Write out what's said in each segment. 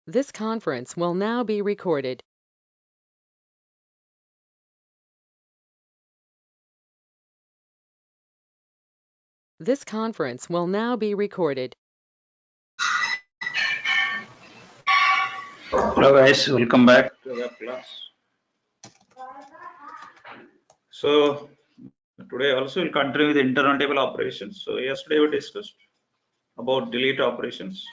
This conference will now be recorded. This conference will now be recorded. Hello guys, welcome back to the class. So today also we'll continue with internal table operations. So yesterday we discussed about delete operations.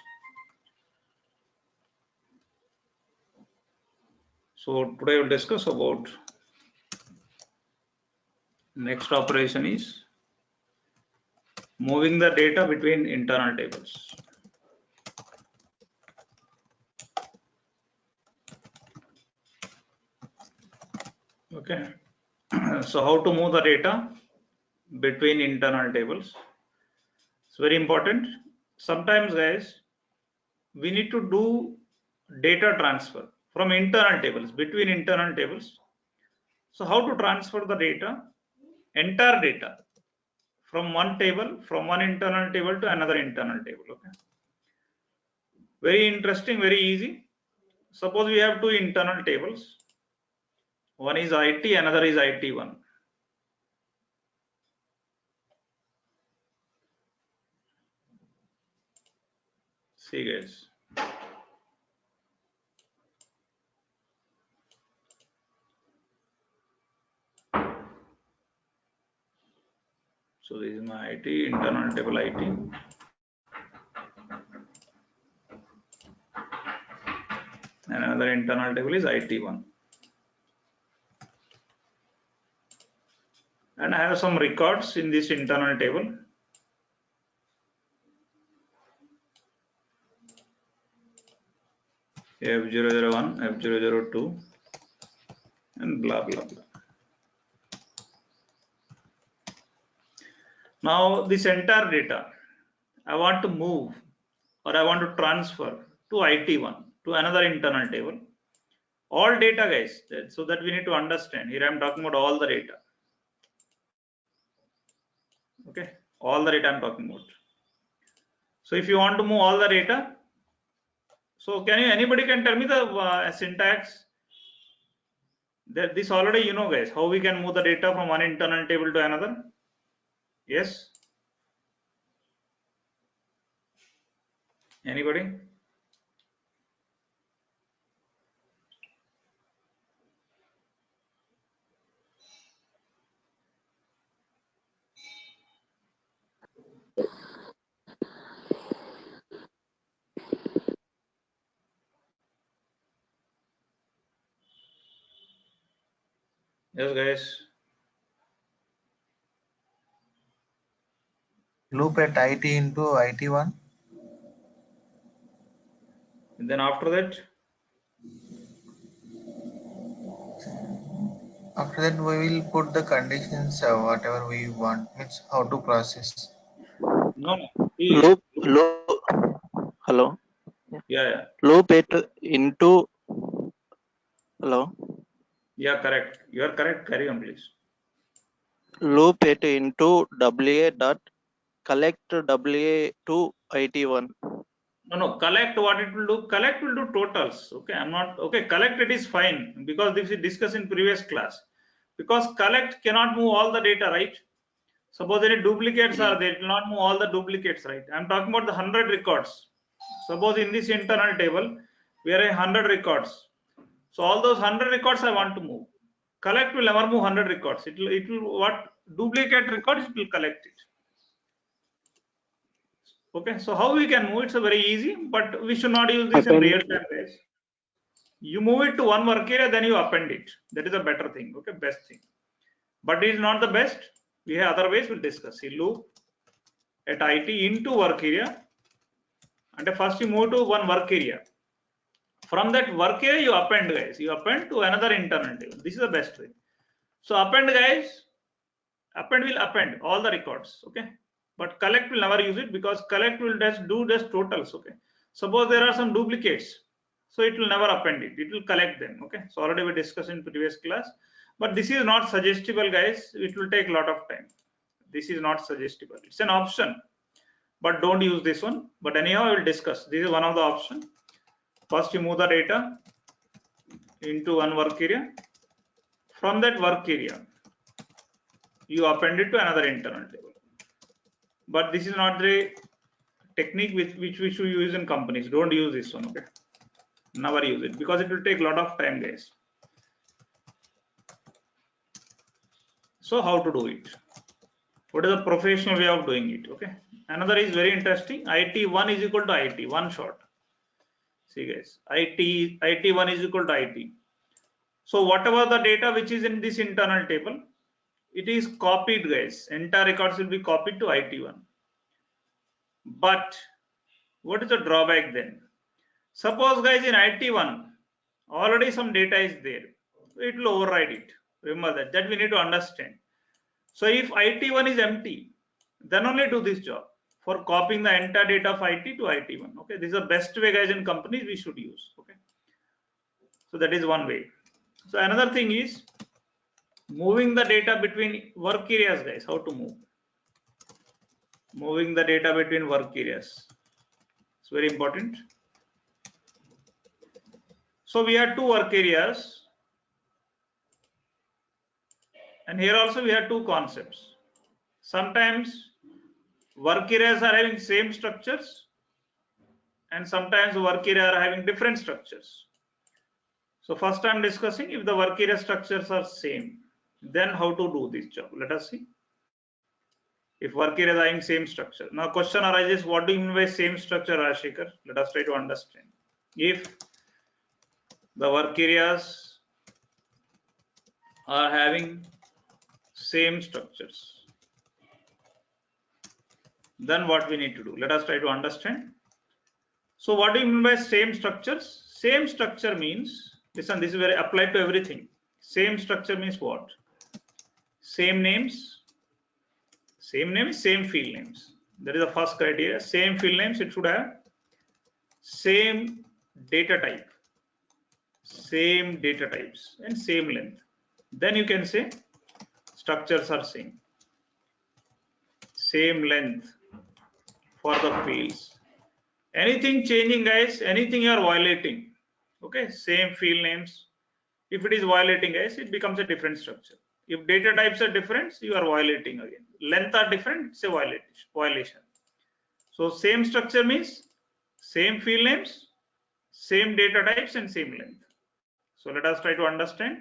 So today we'll discuss about next operation is moving the data between internal tables. Okay. So how to move the data between internal tables? It's very important. Sometimes guys, we need to do data transfer from internal tables, between internal tables. So how to transfer the data, entire data from one table, from one internal table to another internal table. Okay. Very interesting, very easy. Suppose we have two internal tables. One is IT, another is IT1. See guys. So this is my IT, internal table IT. And another internal table is IT1. And I have some records in this internal table. F001, F002, and blah blah blah. Now this entire data I want to move or I want to transfer to IT1, to another internal table. All data guys, so that we need to understand. Here I am talking about all the data. Okay, all the data I'm talking about. So if you want to move all the data, so anybody can tell me the syntax? That this already you know guys, how we can move the data from one internal table to another? Yes? Anybody? Yes guys. Loop at IT into IT1. And then after that? After that, we will put the conditions, whatever we want, means how to process. No. Loop. Hello. Yeah. Loop it into. Hello. Yeah, correct. You are correct. Carry on, please. Loop it into WA dot collect WA to IT1. No. Collect what it will do. Collect will do totals. Okay. I'm not okay. Collect it is fine because this is discussed in previous class. Because collect cannot move all the data, right? Suppose any duplicates are there, it will not move all the duplicates, right? I'm talking about the 100 records. Suppose in this internal table, we are 100 records. So all those 100 records I want to move. Collect will never move 100 records. It will what duplicate records it will collect it. Okay, so how we can move? It's a very easy, but we should not use this in real time, guys. You move it to one work area, then you append it. That is a better thing. Okay, best thing. But it is not the best. We have other ways. We'll discuss. See, loop at IT into work area. And first you move to one work area. From that work area, you append, guys. You append to another internal table. This is the best way. So append, guys. Append will append all the records. Okay. But collect will never use it because collect will just do totals. Okay. Suppose there are some duplicates. So it will never append it. It will collect them. Okay. So already we discussed in previous class. But this is not suggestible, guys. It will take a lot of time. This is not suggestible. It's an option. But don't use this one. But anyhow, I will discuss. This is one of the options. First you move the data into one work area. From that work area, you append it to another internal table. But this is not the technique which we should use in companies. Don't use this one, okay? Never use it, because it will take a lot of time, guys. So how to do it? What is the professional way of doing it? Okay. Another is very interesting. IT1 is equal to IT, one shot. See guys, IT1 is equal to IT. So whatever the data which is in this internal table, it is copied, guys. Entire records will be copied to IT1. But what is the drawback then? Suppose, guys, in IT1 already some data is there, it will override it. Remember that we need to understand. So if IT1 is empty, then only do this job for copying the entire data of IT to IT1. Okay, this is the best way, guys, in companies we should use. Okay, so that is one way. So another thing is moving the data between work areas, guys. How to move? Moving the data between work areas. It's very important. So we have two work areas, and here also we have two concepts. Sometimes work areas are having same structures, and sometimes work areas are having different structures. So first I'm discussing if the work area structures are same, then how to do this job. Let us see. If work area is having same structure. Now question arises, what do you mean by same structure, Rajshekar? Let us try to understand. If the work areas are having same structures, then what we need to do? Let us try to understand. So what do you mean by same structures? Same structure means, listen, this is very applied to everything. Same structure means what? Same names. Same name is same field names. That is the first criteria. Same field names, it should have same data type, same data types, and same length. Then you can say structures are same. Same length for the fields. Anything changing, guys, anything you are violating. Okay, same field names. If it is violating, guys, it becomes a different structure. If data types are different, you are violating again. Length are different, it's a violation. So same structure means same field names, same data types, and same length. So let us try to understand.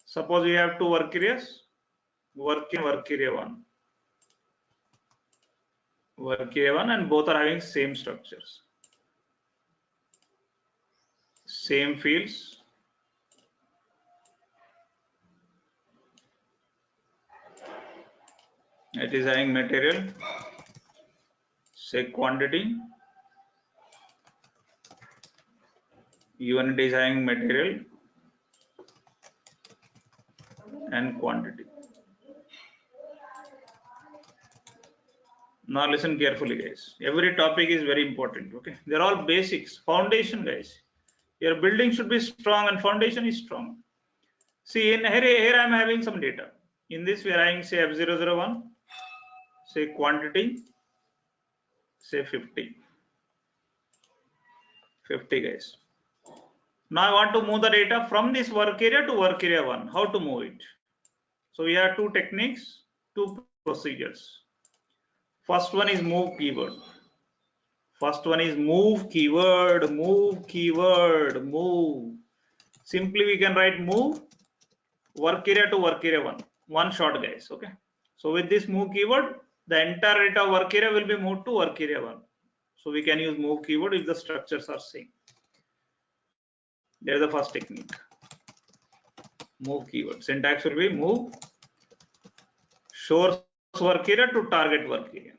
Suppose we have two work areas, work area 1, work area 1, and both are having same structures, same fields, it is having material, say quantity, unit is having material and quantity. Now listen carefully, guys. Every topic is very important. Okay, they're all basics, foundation, guys. Your building should be strong and foundation is strong. See, in here I'm having some data. In this we are having, say, F001, say quantity, say 50, guys. Now I want to move the data from this work area to work area 1. How to move it? So we have two techniques, two procedures. First one is move keyword. First one is move keyword, move keyword, move. Simply we can write move work area to work area 1. One shot, guys. Okay. So with this move keyword, the entire data work area will be moved to work area 1. So we can use move keyword if the structures are same. There is the first technique. Move keyword. Syntax will be move source work area to target work area.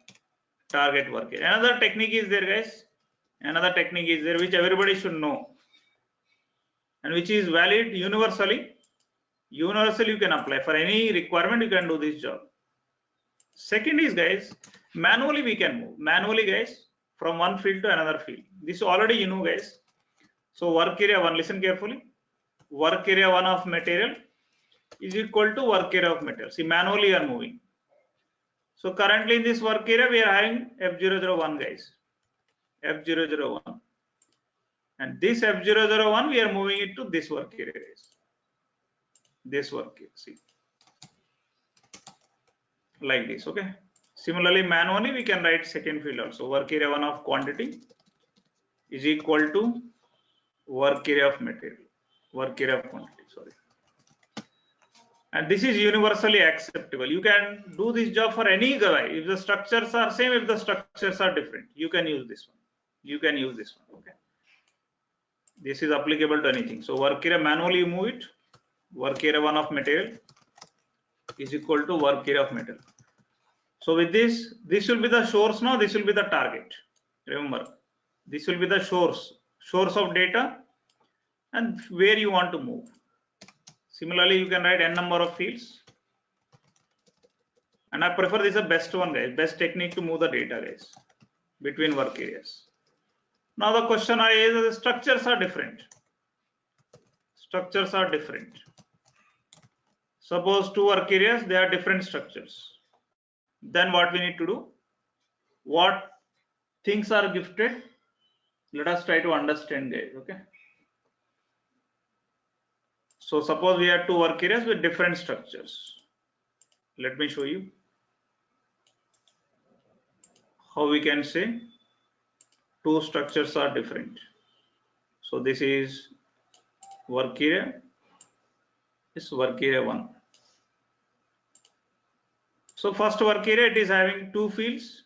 Target work area. Another technique is there, guys. Another technique is there which everybody should know and which is valid universally. Universally you can apply for any requirement. You can do this job. Second is, guys, manually we can move. Manually, guys, from one field to another field. This already you know, guys. So work area 1, listen carefully. Work area 1 of material is equal to work area of material. See, manually you are moving. So currently in this work area we are having F001, guys. F001. And this F001 we are moving it to this work area. This work area, see, like this. Okay. Similarly, manually we can write second field also. Work area 1 of quantity is equal to work area of material, work area of quantity, sorry. And this is universally acceptable. You can do this job for any guy. If the structures are same, if the structures are different, you can use this one. You can use this one. Okay. This is applicable to anything. So work area, manually you move it. Work area 1 of material is equal to work area of material. So with this will be the source now, this will be the target. Remember, this will be the source of data and where you want to move. Similarly, you can write n number of fields. And I prefer this is the best one, guys. Best technique to move the data, guys, between work areas. Now the question is, the structures are different. Structures are different. Suppose 2 work areas, they are different structures. Then what we need to do? What things are gifted? Let us try to understand, guys. Okay. So suppose we have 2 work areas with different structures. Let me show you how we can say 2 structures are different. So this is work area, this is work area 1. So first work area, it is having 2 fields,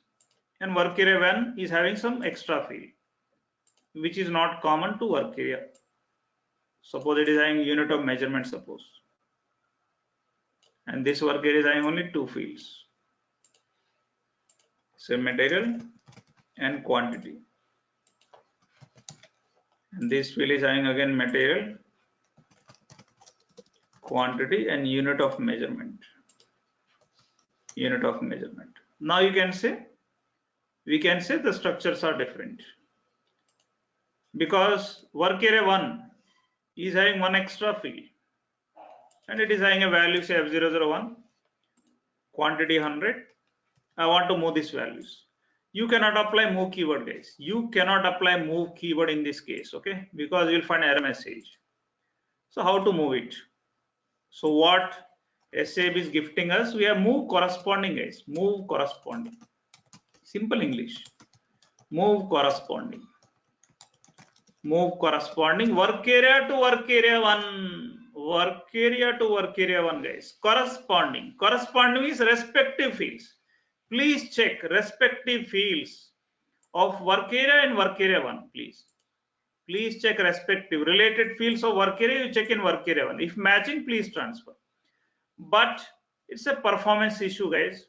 and work area 1 is having some extra field, which is not common to work area. Suppose it is having unit of measurement, suppose, and this work area is having only 2 fields, say material and quantity, and this field is having again material, quantity, and unit of measurement. Now you can say, we can say the structures are different because work area 1 is having 1 extra field and it is having a value, say F001, quantity 100. I want to move these values. You cannot apply move keyword, guys. You cannot apply move keyword in this case, okay, because you will find error message. So how to move it? So what SAP is gifting us, we have move corresponding, guys. Move corresponding. Simple English. Move corresponding. Move corresponding work area to work area 1. Work area to work area 1, guys. Corresponding. Corresponding is respective fields. Please check respective fields of work area and work area 1, please. Please check respective related fields of work area, you check in work area 1. If matching, please transfer. But it's a performance issue, guys.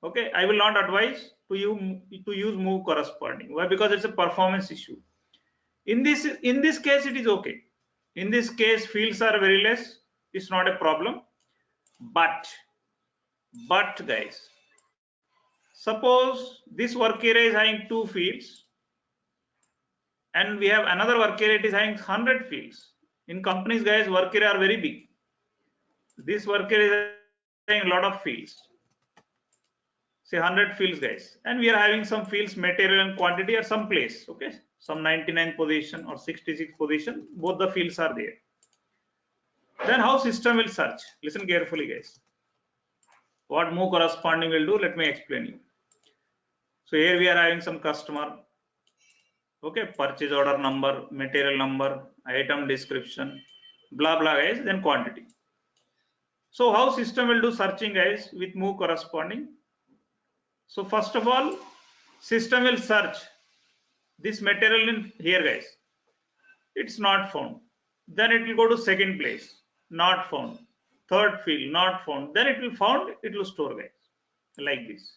Okay, I will not advise to you to use move corresponding. Why? Because it's a performance issue. In this case, it is okay. In this case, fields are very less. It's not a problem. But guys, suppose this work area is having 2 fields, and we have another work area, it is having 100 fields. In companies, guys, work area are very big. This work area is having a lot of fields, say 100 fields, guys, and we are having some fields, material and quantity at some place, okay, some 99 position or 66 position, both the fields are there. Then how system will search? Listen carefully, guys. What move corresponding will do, let me explain you. So here we are having some customer, okay, purchase order number, material number, item description, blah blah, guys, then quantity. So how system will do searching, guys, with move corresponding? So first of all, system will search this material in here, guys. It's not found. Then it will go to second place, not found. Third field, not found. Then it will found, it will store, guys, like this.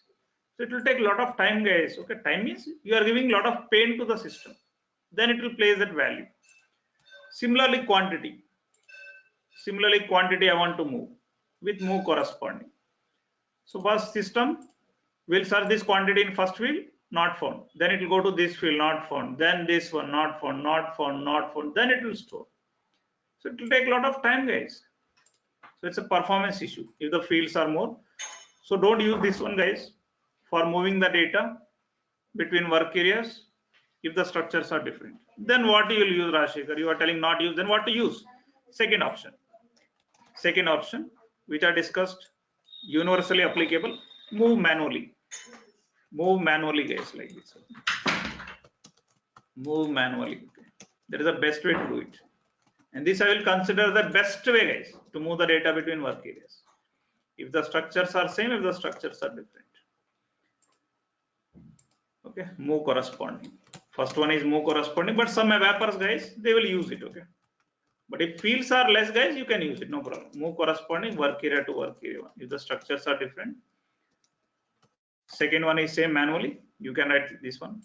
So it will take a lot of time, guys. Okay, time means you are giving a lot of pain to the system. Then it will place that value. Similarly, quantity. Similarly, quantity I want to move with move corresponding. So first system will search this quantity in first field, not found. Then it will go to this field, not found. Then this one, not found, not found, not found. Then it will store. So it will take a lot of time, guys. So it's a performance issue if the fields are more. So don't use this one, guys, for moving the data between work areas. if the structures are different. Then what you will use, Rajshekhar? You are telling not use, then what to use? Second option, which I discussed, universally applicable, move manually guys, like this. Move manually. Okay. That is the best way to do it. And this I will consider the best way, guys, to move the data between work areas. If the structures are same, if the structures are different. Okay, move corresponding. First one is move corresponding, but some ABAPers, guys, they will use it. Okay. But if fields are less, guys, you can use it, no problem. Move corresponding work area to work area one. If the structures are different. Second one is same manually. You can write this one.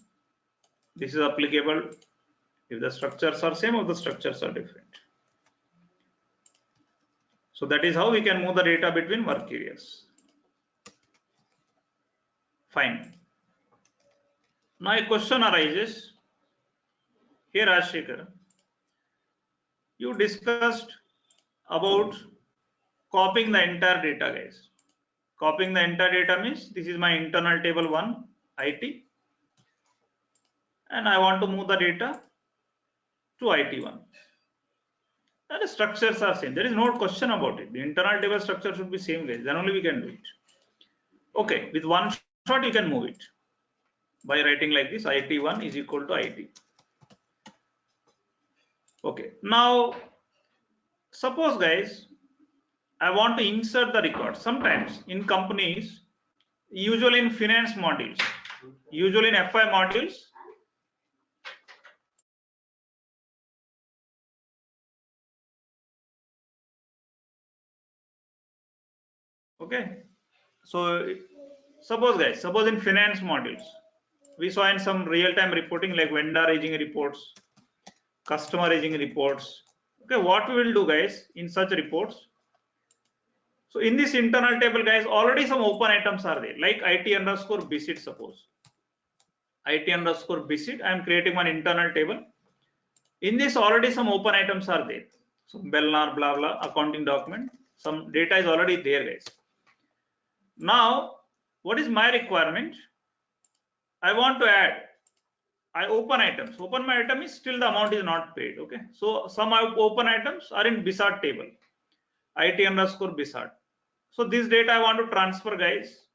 This is applicable if the structures are same or the structures are different. So that is how we can move the data between work areas. Fine. Now a question arises. Here, Rajshekhar, you discussed about copying the entire data, guys. Copying the entire data means this is my internal table 1 IT, and I want to move the data to IT1. And the structures are same. There is no question about it. The internal table structure should be same, guys. Then only we can do it. Okay, with one shot you can move it by writing like this: IT1 is equal to IT. Okay, now suppose, guys, I want to insert the record. Sometimes in companies, usually in finance modules, usually in FI modules, okay. So suppose, guys, suppose in finance modules, we saw in some real-time reporting like vendor aging reports, customer aging reports. Okay, what we will do, guys, in such reports. So in this internal table, guys, already some open items are there, like IT underscore BSIT. Suppose IT underscore BSIT, I am creating one internal table. In this, already some open items are there. So Belnar, blah blah, accounting document. Some data is already there, guys. Now, what is my requirement? I want to add. I open items. Open my item is still the amount is not paid. Okay. So some open items are in BSAT table. IT underscore BSAT. So this data I want to transfer, guys.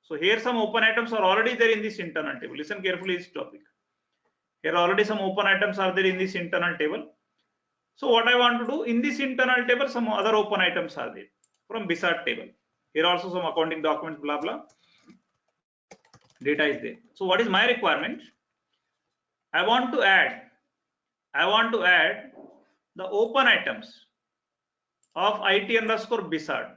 So here some open items are already there in this internal table. Listen carefully this topic. Here already some open items are there in this internal table. So what I want to do in this internal table, some other open items are there from BSAT table. Here also some accounting documents, blah blah. Data is there. So what is my requirement? I want to add the open items of IT underscore BSAT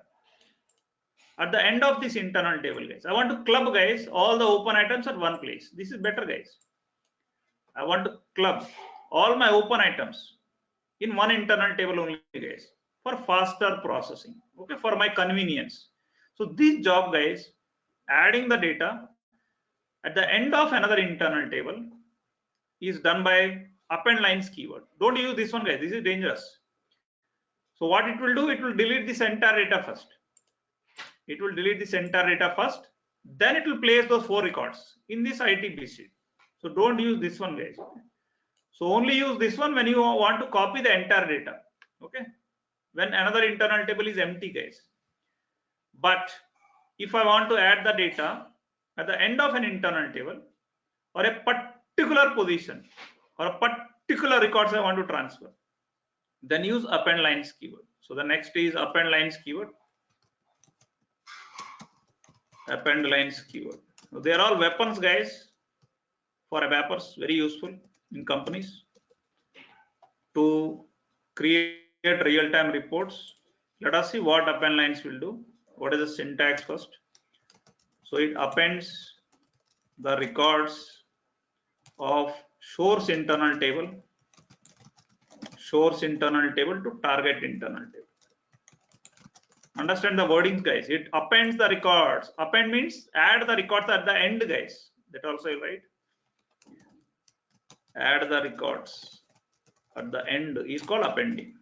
at the end of this internal table, guys. I want to club, guys, all the open items at one place. This is better, guys. I want to club all my open items in one internal table only, guys, for faster processing. Okay, for my convenience. So this job, guys, adding the data at the end of another internal table is done by append lines keyword. Don't use this one, guys. This is dangerous. So what it will do, it will delete this entire data first. It will delete this entire data first. Then it will place those 4 records in this ITBC. So don't use this one, guys. So only use this one when you want to copy the entire data. Okay. When another internal table is empty, guys. But if I want to add the data at the end of an internal table or a particular position or a particular records I want to transfer, then use append lines keyword. So the next is append lines keyword. Append lines keyword. So they are all weapons, guys, for ABAPers, very useful in companies to create real-time reports. Let us see what append lines will do. What is the syntax first? So it appends the records of source internal table to target internal table. Understand the wording, guys. It appends the records. Append means add the records at the end, guys. That also you write. Add the records at the end is called appending.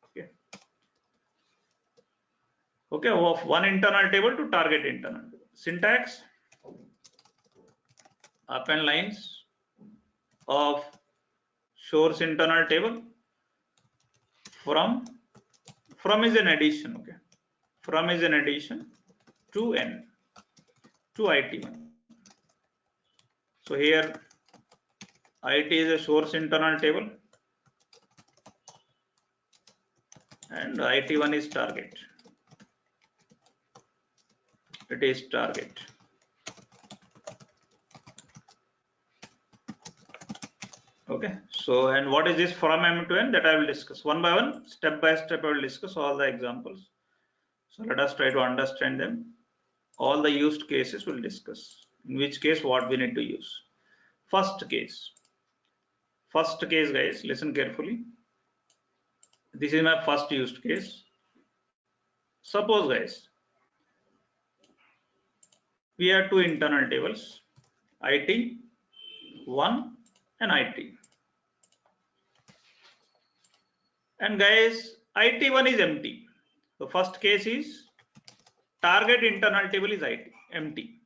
Okay. Okay, of one internal table to target internal table. Syntax: append lines of source internal table. From is an addition, okay. From is an addition to n to IT1. So here IT is a source internal table and IT1 is target. It is target. Okay, so and what is this from M to N, that I will discuss one by one, step by step. I will discuss all the examples. So let us try to understand them. All the used cases we'll discuss. In which case what we need to use. First case, guys, listen carefully. This is my first used case. Suppose, guys, we have two internal tables, IT1 and IT. And guys, IT1 is empty. The first case is target internal table is IT, empty.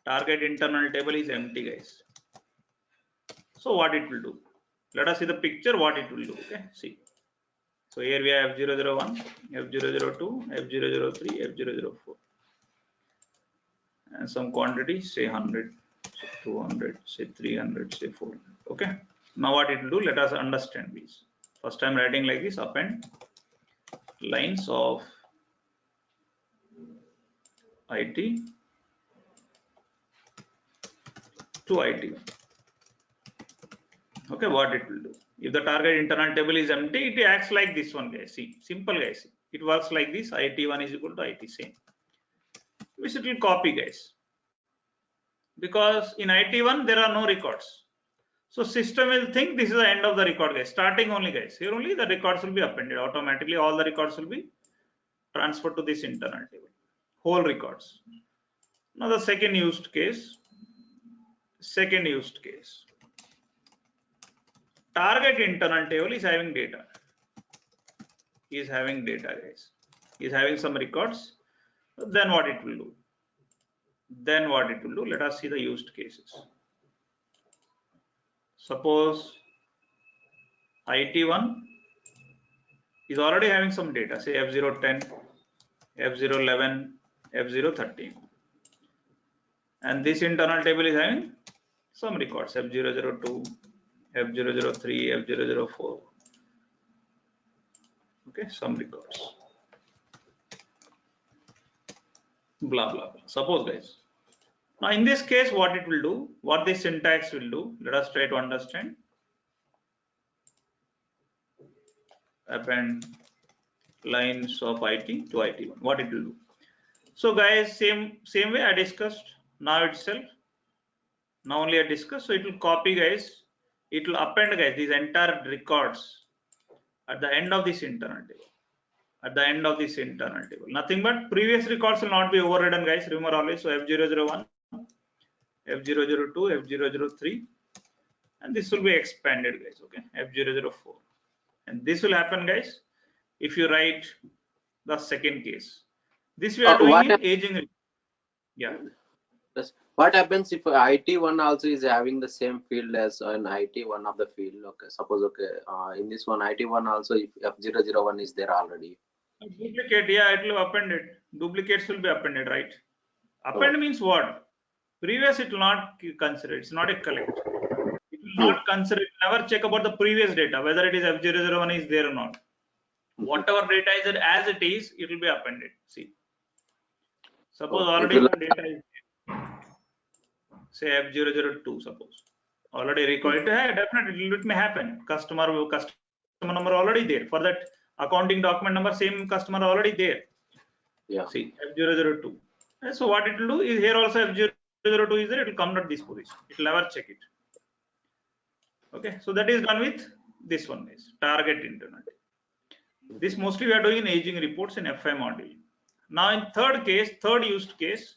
Target internal table is empty, guys. So what it will do? Let us see the picture, what it will do. Okay, see. So here we have F001, F002, F003, F004. And some quantity, say 100, say 200, say 300, say 400. Okay. Now what it will do? Let us understand these. First I'm writing like this: append lines of IT to IT. Okay, what it will do? If the target internal table is empty, it acts like this one, guys. See, simple, guys. It works like this: IT1 is equal to IT same. Which it will copy, guys. Because in IT1 there are no records. So system will think this is the end of the record, guys. Starting only, guys. Here only the records will be appended automatically. All the records will be transferred to this internal table. Whole records. Now the second used case. Target internal table is having data. Guys. Is having some records. Then what it will do? Let us see the used cases. Suppose IT1 is already having some data, say F010, F011, F013. And this internal table is having some records, F002, F003, F004. Okay, some records. Blah, blah, blah. Suppose, guys. Now, in this case, what it will do, what this syntax will do, let us try to understand. Append lines of IT to IT1. What it will do? So, guys, same way I discussed now itself. Now only I discussed. So it will copy, guys. It will append, guys, these entire records at the end of this internal table. Nothing but previous records will not be overridden, guys. Remember always. So F001, F002, F003, and this will be expanded, guys. Okay, F004, and this will happen, guys, if you write the second case. This we are doing in aging. Yeah. What happens if IT1 also is having the same field as an IT1 of the field? Okay, suppose in this one IT1 also, if F001 is there already. Duplicate, yeah, it will append it. Duplicates will be appended, right? Append means what? Previous it will not consider. It's not a collect. It will not consider. It will never check about the previous data, whether it is F001 is there or not. Whatever data is as it is, it will be appended. See. Suppose already the data is say F002, suppose. Already recorded. Definitely it may happen. Customer number already there. For that accounting document number, same customer already there. Yeah. See, F002. And so what it will do is here also F002 is there, it will come at this position. It will never check it. Okay, so that is done with this one is target internal. This mostly we are doing in aging reports in FI module. Now in third used case,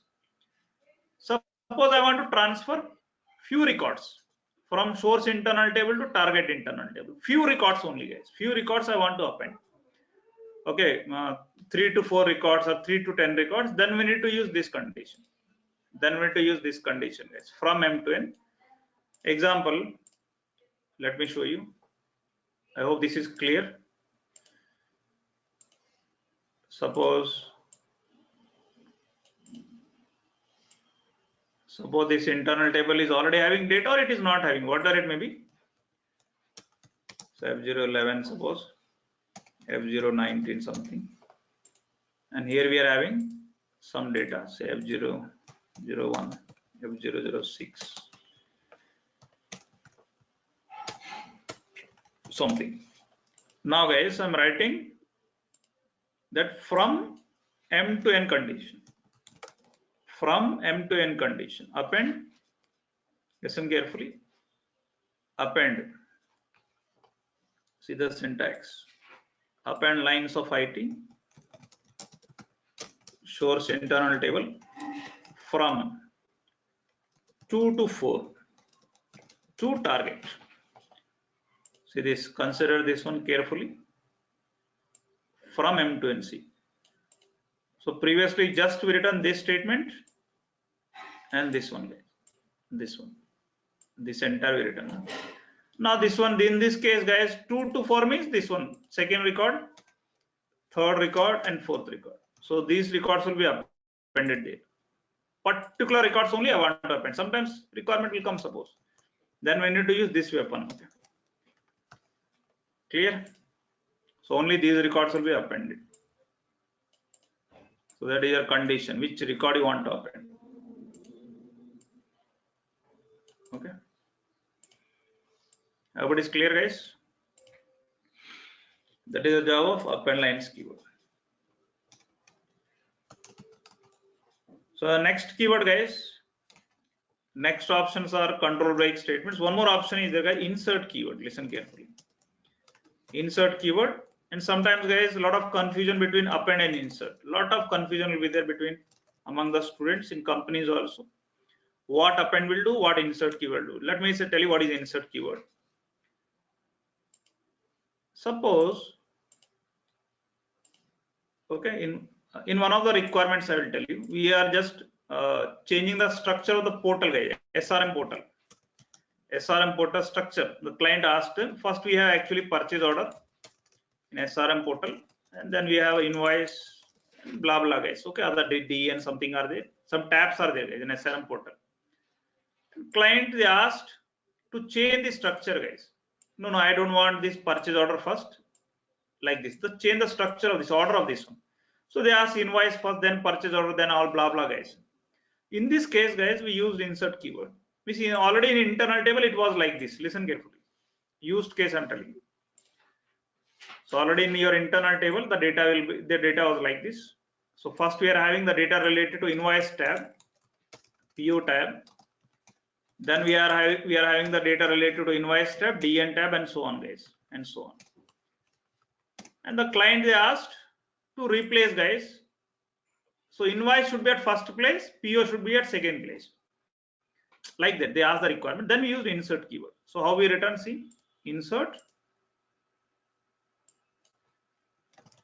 suppose I want to transfer few records from source internal table to target internal table. Few records only, guys. Few records I want to append. Okay, 3 to 4 records or 3 to 10 records. Then we need to use this condition. Guys, from M to N. Example, let me show you. I hope this is clear. Suppose this internal table is already having data or it is not having, whatever it may be. So F011, suppose F019 something, and here we are having some data, say F001, F006, something. Now guys, I'm writing that from M to N condition, from M to N condition, append, listen carefully, append, see the syntax, append lines of IT, source internal table, from 2 to 4 to target. See this, consider this one carefully, from M to NC. So previously just we written this statement and this one, this entire we written. Now this one, in this case guys, 2 to 4 means this one, second record, third record and fourth record. So these records will be appended there. Particular records only I want to append. Sometimes requirement will come, suppose. Then we need to use this weapon. Okay. Clear? So only these records will be appended. So that is your condition, which record you want to append. Okay. Everybody is clear, guys? That is the job of append lines keyword. So the next keyword, guys, next options are control break statements. One more option is there, guys, insert keyword. Listen carefully. Insert keyword, and sometimes guys, a lot of confusion between append and insert. Lot of confusion will be there between among the students in companies also. What append will do, what insert keyword do. Let me tell you what is insert keyword. Suppose, okay, in one of the requirements I will tell you, we are just changing the structure of the portal, guys, SRM portal. SRM portal structure. The client asked, first we have actually purchase order in SRM portal, and then we have invoice, blah blah, guys. Okay, other D and something are there. Some tabs are there, guys, in SRM portal. Client, they asked to change the structure, guys. No, I don't want this purchase order first, like this. To change the structure of this order of this one. So they ask invoice first, then purchase order, then all blah blah, guys. In this case, guys, we used insert keyword. We see already in internal table it was like this. Listen carefully. Used case I'm telling you. So already in your internal table, the data was like this. So first we are having the data related to invoice tab, PO tab. Then we are having the data related to invoice tab, DN tab, and so on, guys, and so on. And the client, they asked to replace, guys. So invoice should be at first place, PO should be at second place. Like that, they ask the requirement. Then we use insert keyword. So how we return? See, insert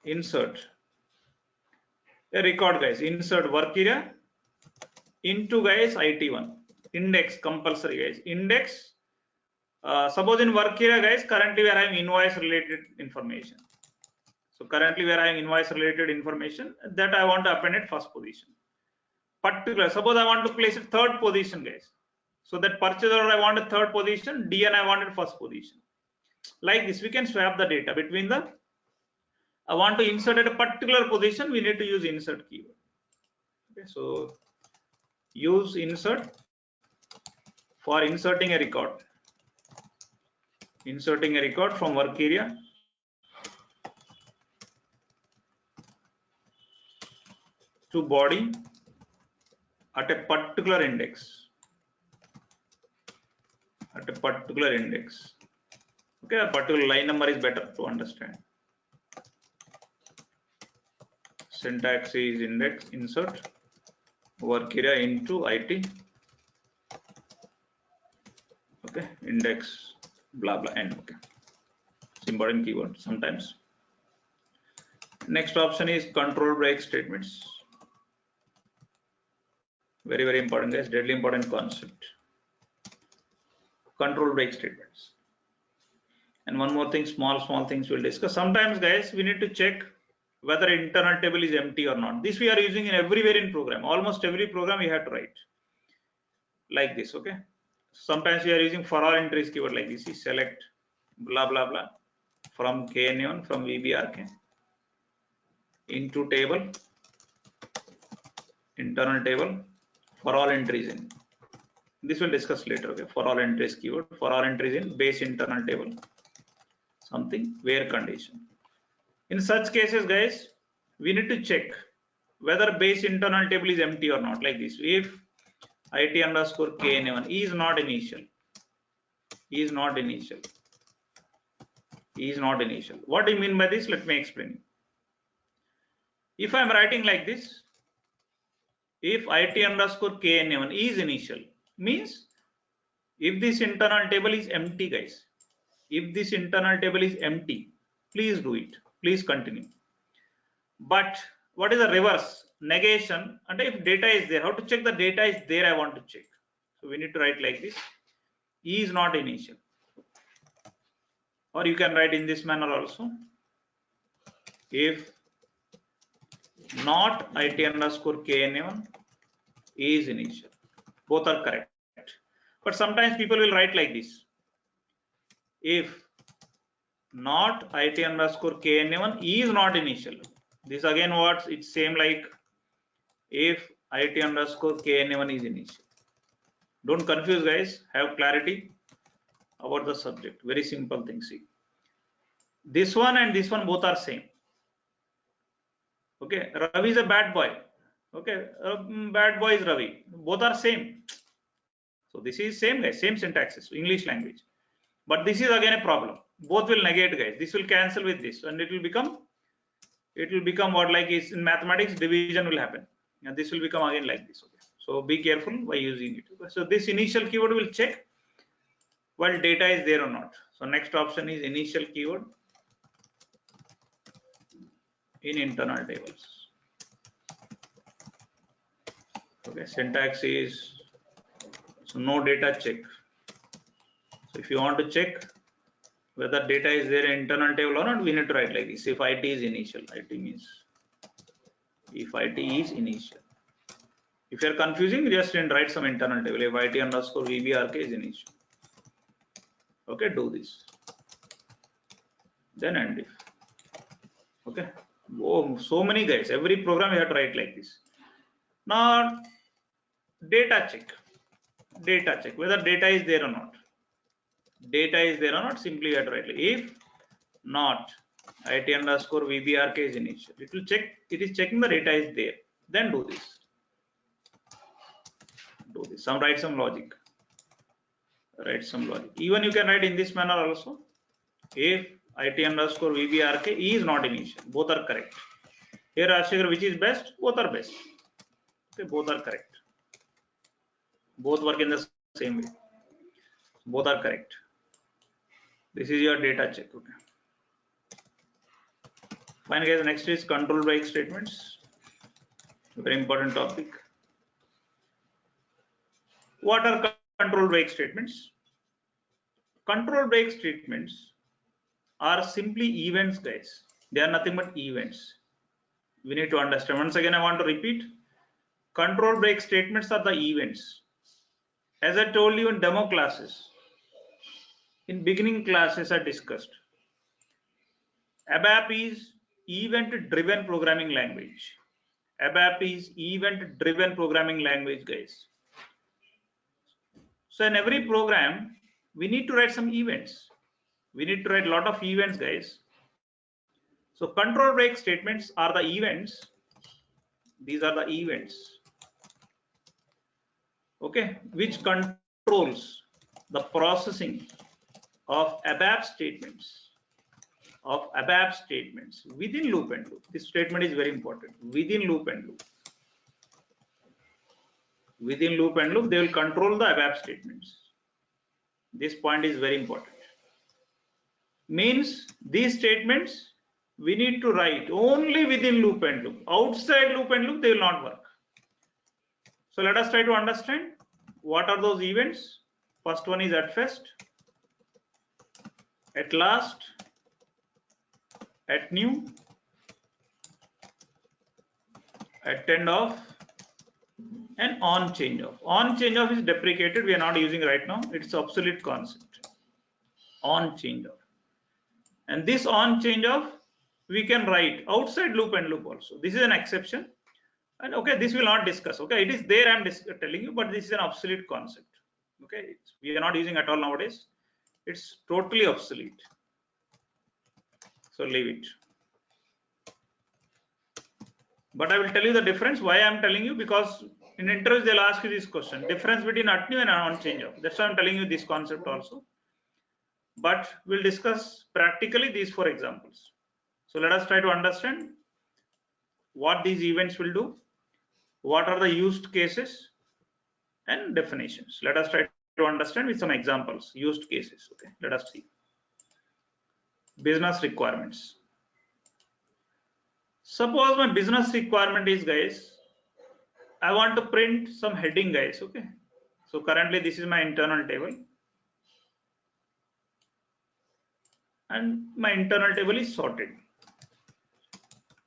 a record, guys. Insert work area into, guys, IT1 index compulsory, guys. Index. Suppose in work area, guys, currently we are having invoice related information. So currently we are having invoice related information that I want to append at first position. Particular, suppose I want to place it third position, guys. So that purchase order I want a third position, DN I wanted first position. Like this, we can swap the data between the. I want to insert at a particular position, we need to use insert keyword. Okay, so use insert for inserting a record. Inserting a record from work area to body at a particular index. At a particular index. Okay, a particular line number is better to understand. Syntax is index, insert, work area into IT. Okay, index, blah blah, and okay. It's important keyword sometimes. Next option is control break statements. Very important, guys. Deadly important concept. control break statements. And one more thing, small things we'll discuss. Sometimes guys, we need to check whether internal table is empty or not. This we are using in everywhere in program. Almost every program we have to write like this. Okay. Sometimes we are using for all entries keyword like this. Is select blah blah blah from KN1 from VBRK into table, internal table for all entries in. This we'll discuss later. Okay. For all entries keyword, for all entries in base internal table, something where condition. In such cases, guys, we need to check whether base internal table is empty or not, like this. If IT underscore KN1 is not initial, is not initial, is not initial. What do you mean by this? Let me explain. If I'm writing like this, if IT underscore KN1 is initial, means if this internal table is empty, guys, if this internal table is empty, please do it, please continue. But what is the reverse? Negation. And if data is there, how to check the data is there? I want to check. So we need to write like this. E is not initial. Or you can write in this manner also. If not IT underscore KN1 is initial. Both are correct. But sometimes people will write like this. If not IT underscore KN1 is not initial. This again what? It's same like if IT underscore KN1 is initial. Don't confuse, guys. Have clarity about the subject. Very simple thing. See, this one and this one both are same. Okay, Ravi is a bad boy. Okay, bad boy is Ravi. Both are same. So this is same, guys. Same syntaxes, English language. But this is again a problem. Both will negate, guys. This will cancel with this, and it will become what like is in mathematics division will happen, and this will become again like this. Okay. So be careful by using it. Okay. So this initial keyword will check while data is there or not. So next option is initial keyword in internal tables. Okay, syntax is so no data check. So if you want to check whether data is there in internal table or not, we need to write like this. If IT is initial, IT means if IT is initial. If you are confusing, just write some internal table. If IT underscore VBRK is initial. Okay, do this. Then end if. Okay. Oh, so many guys. Every program you have to write like this. Now, data check. Data check whether data is there or not. Data is there or not. Simply you have to write like if not IT underscore VBRK is initial. It will check. It is checking the data is there. Then do this. Do this. Write some logic. Write some logic. Even you can write in this manner also. If IT underscore VBRK is not initial, both are correct. Here Rajshekhar, which is best? Both are best. Okay, both are correct. Both work in the same way. Both are correct. This is your data check. Okay. Fine, guys. Next is control break statements. Very important topic. What are control break statements? Control break statements are simply events, guys. They are nothing but events. We need to understand. Once again, I want to repeat. Control break statements are the events. As I told you in demo classes, in beginning classes I discussed. ABAP is event-driven programming language. ABAP is event-driven programming language, guys. So in every program, we need to write some events. We need to write a lot of events, guys. So control break statements are the events. These are the events. Okay, which controls the processing of ABAP statements. Within loop and loop. This statement is very important. Within loop and loop. Within loop and loop, they will control the ABAP statements. This point is very important. Means these statements we need to write only within loop and loop. Outside loop and loop, they will not work. So let us try to understand what are those events. First one is at first, at last, at new, at end of, and on change of. On change of is deprecated. We are not using right now. It's obsolete concept. On change of. And this on change of, we can write outside loop and loop also. This is an exception. And okay, this will not discuss. Okay, it is there. I'm telling you, but this is an obsolete concept. Okay, we are not using at all nowadays. It's totally obsolete. So leave it. But I will tell you the difference. Why I'm telling you, because in interviews they'll ask you this question: difference between at new and on change of. That's why I'm telling you this concept also. But we'll discuss practically these 4 examples. So let us try to understand what these events will do, what are the used cases and definitions. Let us try to understand with some examples, used cases. Okay, let us see. Business requirements. Suppose my business requirement is, guys, I want to print some heading, guys. Okay, so currently this is my internal table, and my internal table is sorted.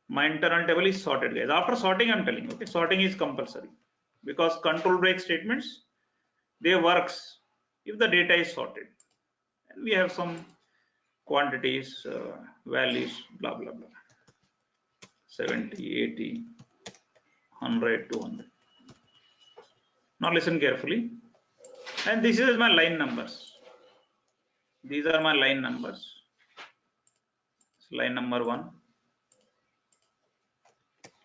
My internal table is sorted, guys. After sorting, I'm telling you, okay, sorting is compulsory because control break statements, they works if the data is sorted, and we have some quantities, values, blah blah blah, 70, 80, 100, 200. Now listen carefully, and this is my line numbers. These are my line numbers. So line number 1,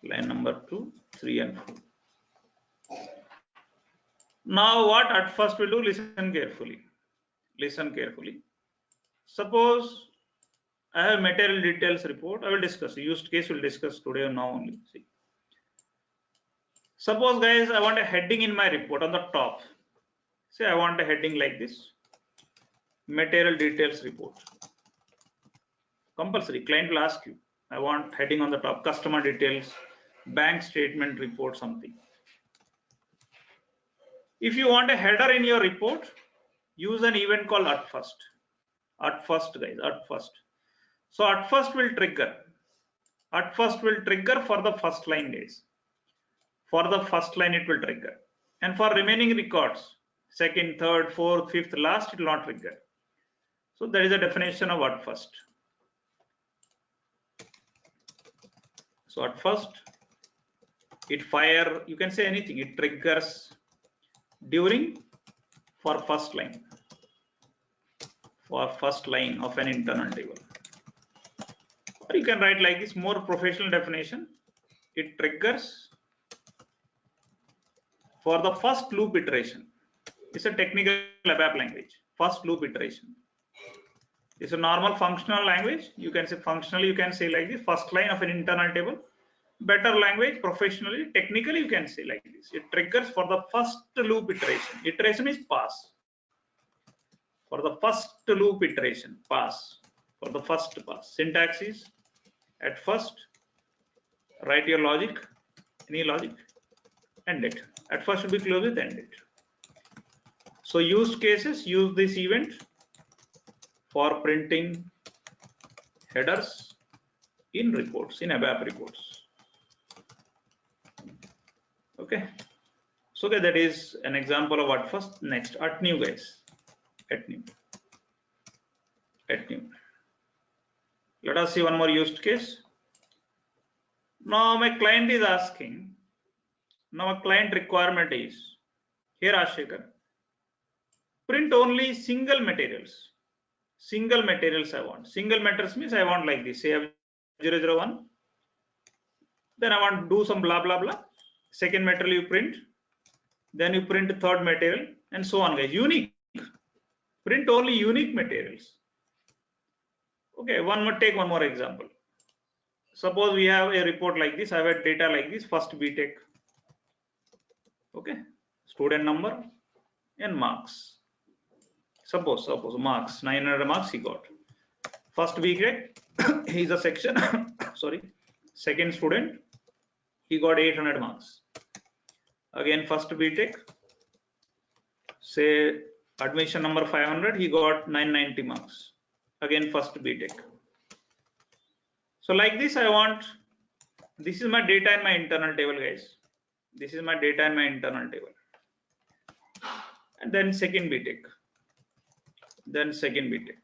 line number 2, 3 and 4. Now what at first we'll do, listen carefully. Listen carefully. Suppose I have material details report. I will discuss. Used case we'll discuss today or now only. See. Suppose, guys, I want a heading in my report on the top. Say I want a heading like this. Material details report. Compulsory. Client will ask you. I want heading on the top. Customer details, bank statement report, something. If you want a header in your report, use an event called at first. At first, guys, at first. So at first will trigger. At first will trigger for the first line, guys. For the first line it will trigger. And for remaining records, second, third, fourth, fifth, last, it will not trigger. So there is a definition of at first. So at first, it fire, you can say anything, it triggers during for first line. For first line of an internal table. Or you can write like this, more professional definition. It triggers for the first loop iteration. It's a technical ABAP language. First loop iteration. It's a normal functional language. You can say functionally, you can say like this, first line of an internal table. Better language, professionally, technically, you can say like this. It triggers for the first loop iteration. Iteration is pass. For the first loop iteration, pass. For the first pass. Syntax is at first, write your logic, any logic, end it. At first should be closed with end it. So used cases, use this event for printing headers in reports, in ABAP reports. Okay. So okay, that is an example of at first. Next, at new, guys. At new. At new. Let us see one more used case. Now my client is asking. Now a client requirement is here, Ashikar. Print only single materials. Single materials I want. Single materials means I want like this. Say I have 001. Then I want to do some blah blah blah. Second material you print. Then you print third material and so on, guys. Unique. Print only unique materials. Okay, take one more example. Suppose we have a report like this. I have a data like this. First BTech. Okay, student number and marks. Suppose marks, 900 marks he got. First BTech, he is a section. Sorry, second student, he got 800 marks. Again, first BTech, say admission number 500, he got 990 marks. Again, first BTech. So like this, I want, this is my data in my internal table, guys. This is my data in my internal table. And then second BTech. Then second BTech.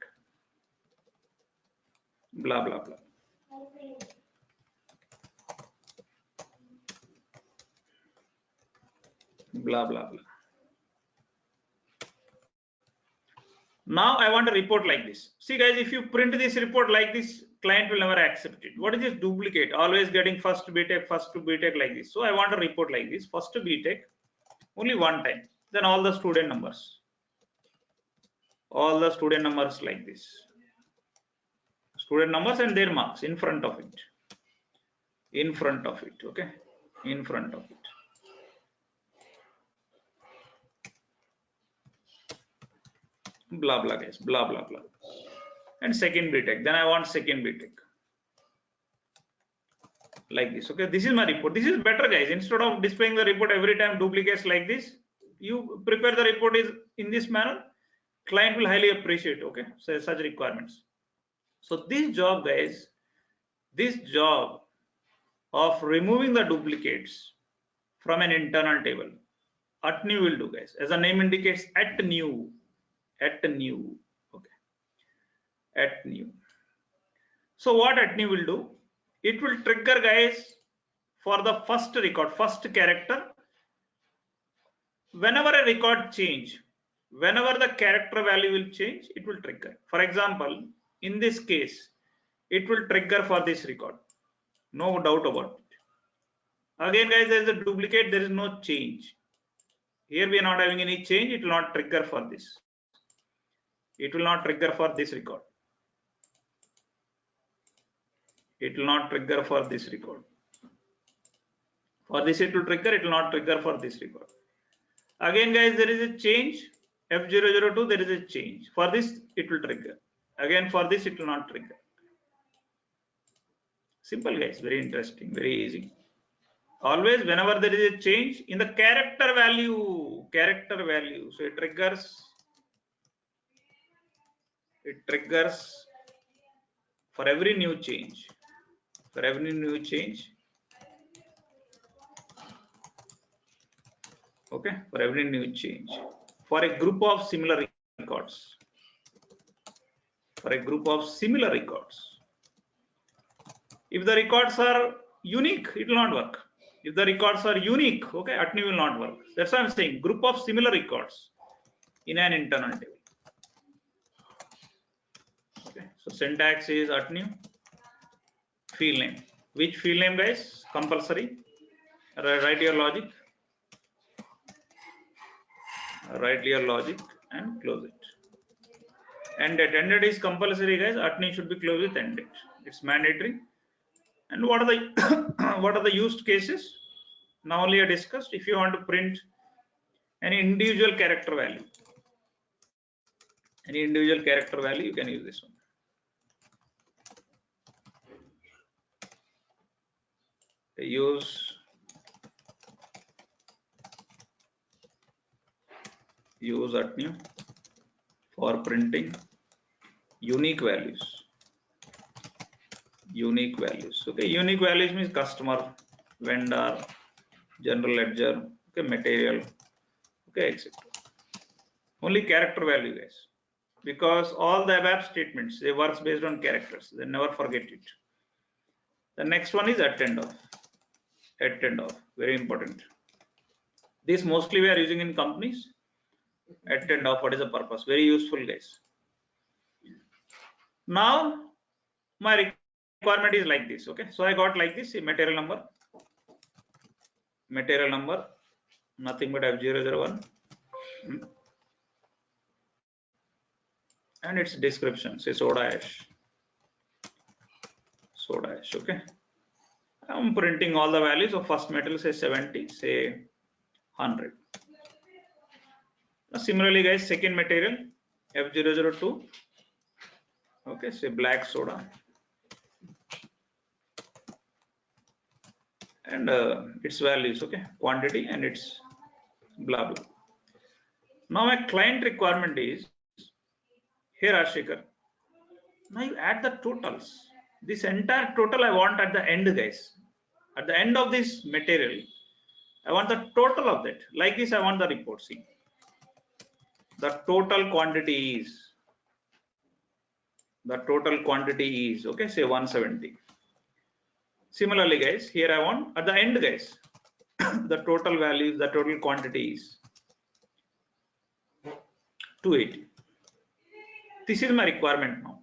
Blah, blah, blah. Blah, blah, blah. Now I want a report like this. See guys, if you print this report like this, client will never accept it. What is this duplicate? Always getting first BTech like this. So I want a report like this. First BTech, only one time. Then all the student numbers. All the student numbers like this. Student numbers and their marks in front of it. In front of it, okay? In front of it. Blah, blah, guys. Blah, blah, blah. And second BTech. Then I want second BTech. Like this, okay? This is my report. This is better, guys. Instead of displaying the report every time duplicates like this, you prepare the report is in this manner. Client will highly appreciate, okay? So such requirements. So this job, guys, this job of removing the duplicates from an internal table, at new will do, guys. As the name indicates, at new, okay, at new. So what at new will do? It will trigger, guys, for the first record, first character. Whenever a record change, whenever the character value will change, it will trigger. For example, in this case, it will trigger for this record. No doubt about it. Again, guys, there is a duplicate, there is no change. Here we are not having any change, it will not trigger for this. It will not trigger for this record. It will not trigger for this record. For this it will trigger, it will not trigger for this record. Again, guys, there is a change. F002, there is a change. For this, it will trigger. Again, for this, it will not trigger. Simple, guys. Very interesting. Very easy. Always, whenever there is a change in the character value, so it triggers for every new change. For every new change. Okay, for every new change. For a group of similar records. For a group of similar records. If the records are unique, it will not work. If the records are unique, okay, at new will not work. That's why I'm saying group of similar records in an internal table. Okay, so syntax is at new. Field name. Which field name, guys? Compulsory. Write your logic. Write your logic and close it. Ended is compulsory, guys. At new should be closed with ended. It's mandatory. And what are the what are the used cases? Now only I discussed. If you want to print any individual character value, you can use this one. Use at new for printing unique values. Okay, unique values means customer, vendor, general ledger, okay, material, okay, etc. Only character value, guys, because all the ABAP statements, they work based on characters. They never forget it. The next one is attend off. Very important. This mostly we are using in companies. Attend off. What is the purpose? Very useful, guys. Now my requirement is like this. Okay, so I got like this: a material number, nothing but F001, and its description, say soda ash. Okay, I'm printing all the values of first metal, say 70, say 100. Now, similarly, guys, second material F002, okay, say black soda, and its values, okay, quantity and its blah blah. Now my client requirement is here, Ashikar. Now you add the totals. This entire total I want at the end, guys. At the end of this material, I want the total of that. Like this, I want the report. See, the total quantity is okay. Say 170. Similarly, guys, here I want at the end, guys, the total value, the total quantity is 280. This is my requirement now.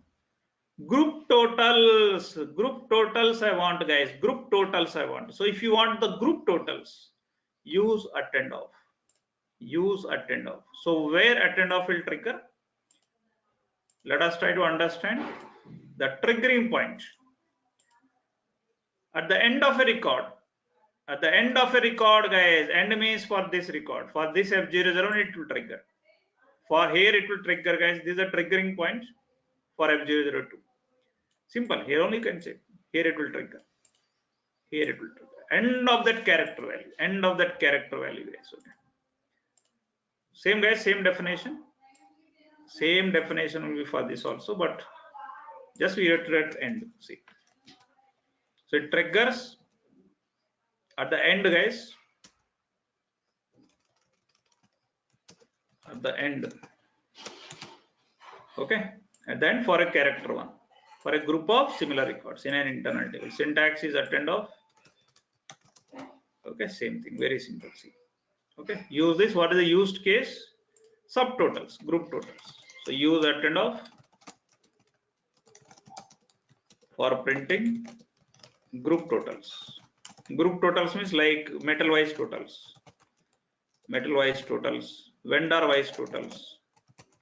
Group totals I want, guys. Group totals I want. So if you want the group totals, use attend off. Use attend off. So where attend off will trigger? Let us try to understand the triggering point. At the end of a record, guys, end means for this record. For this F00, it will trigger. For here, it will trigger, guys. This is a triggering point for F002. Simple. Here only you can say. Here it will trigger. Here it will trigger. End of that character value. End of that character value, guys. Okay. Same, guys. Same definition. Same definition will be for this also, but just we have to at end. See. So it triggers at the end, guys. At the end. Okay. And then for a character one. For a group of similar records in an internal table. Syntax is attend off. Okay, same thing, very simple. See. Okay, use this. What is the used case? Subtotals, group totals. So use attend off for printing group totals. Group totals means like metal wise totals, vendor wise totals,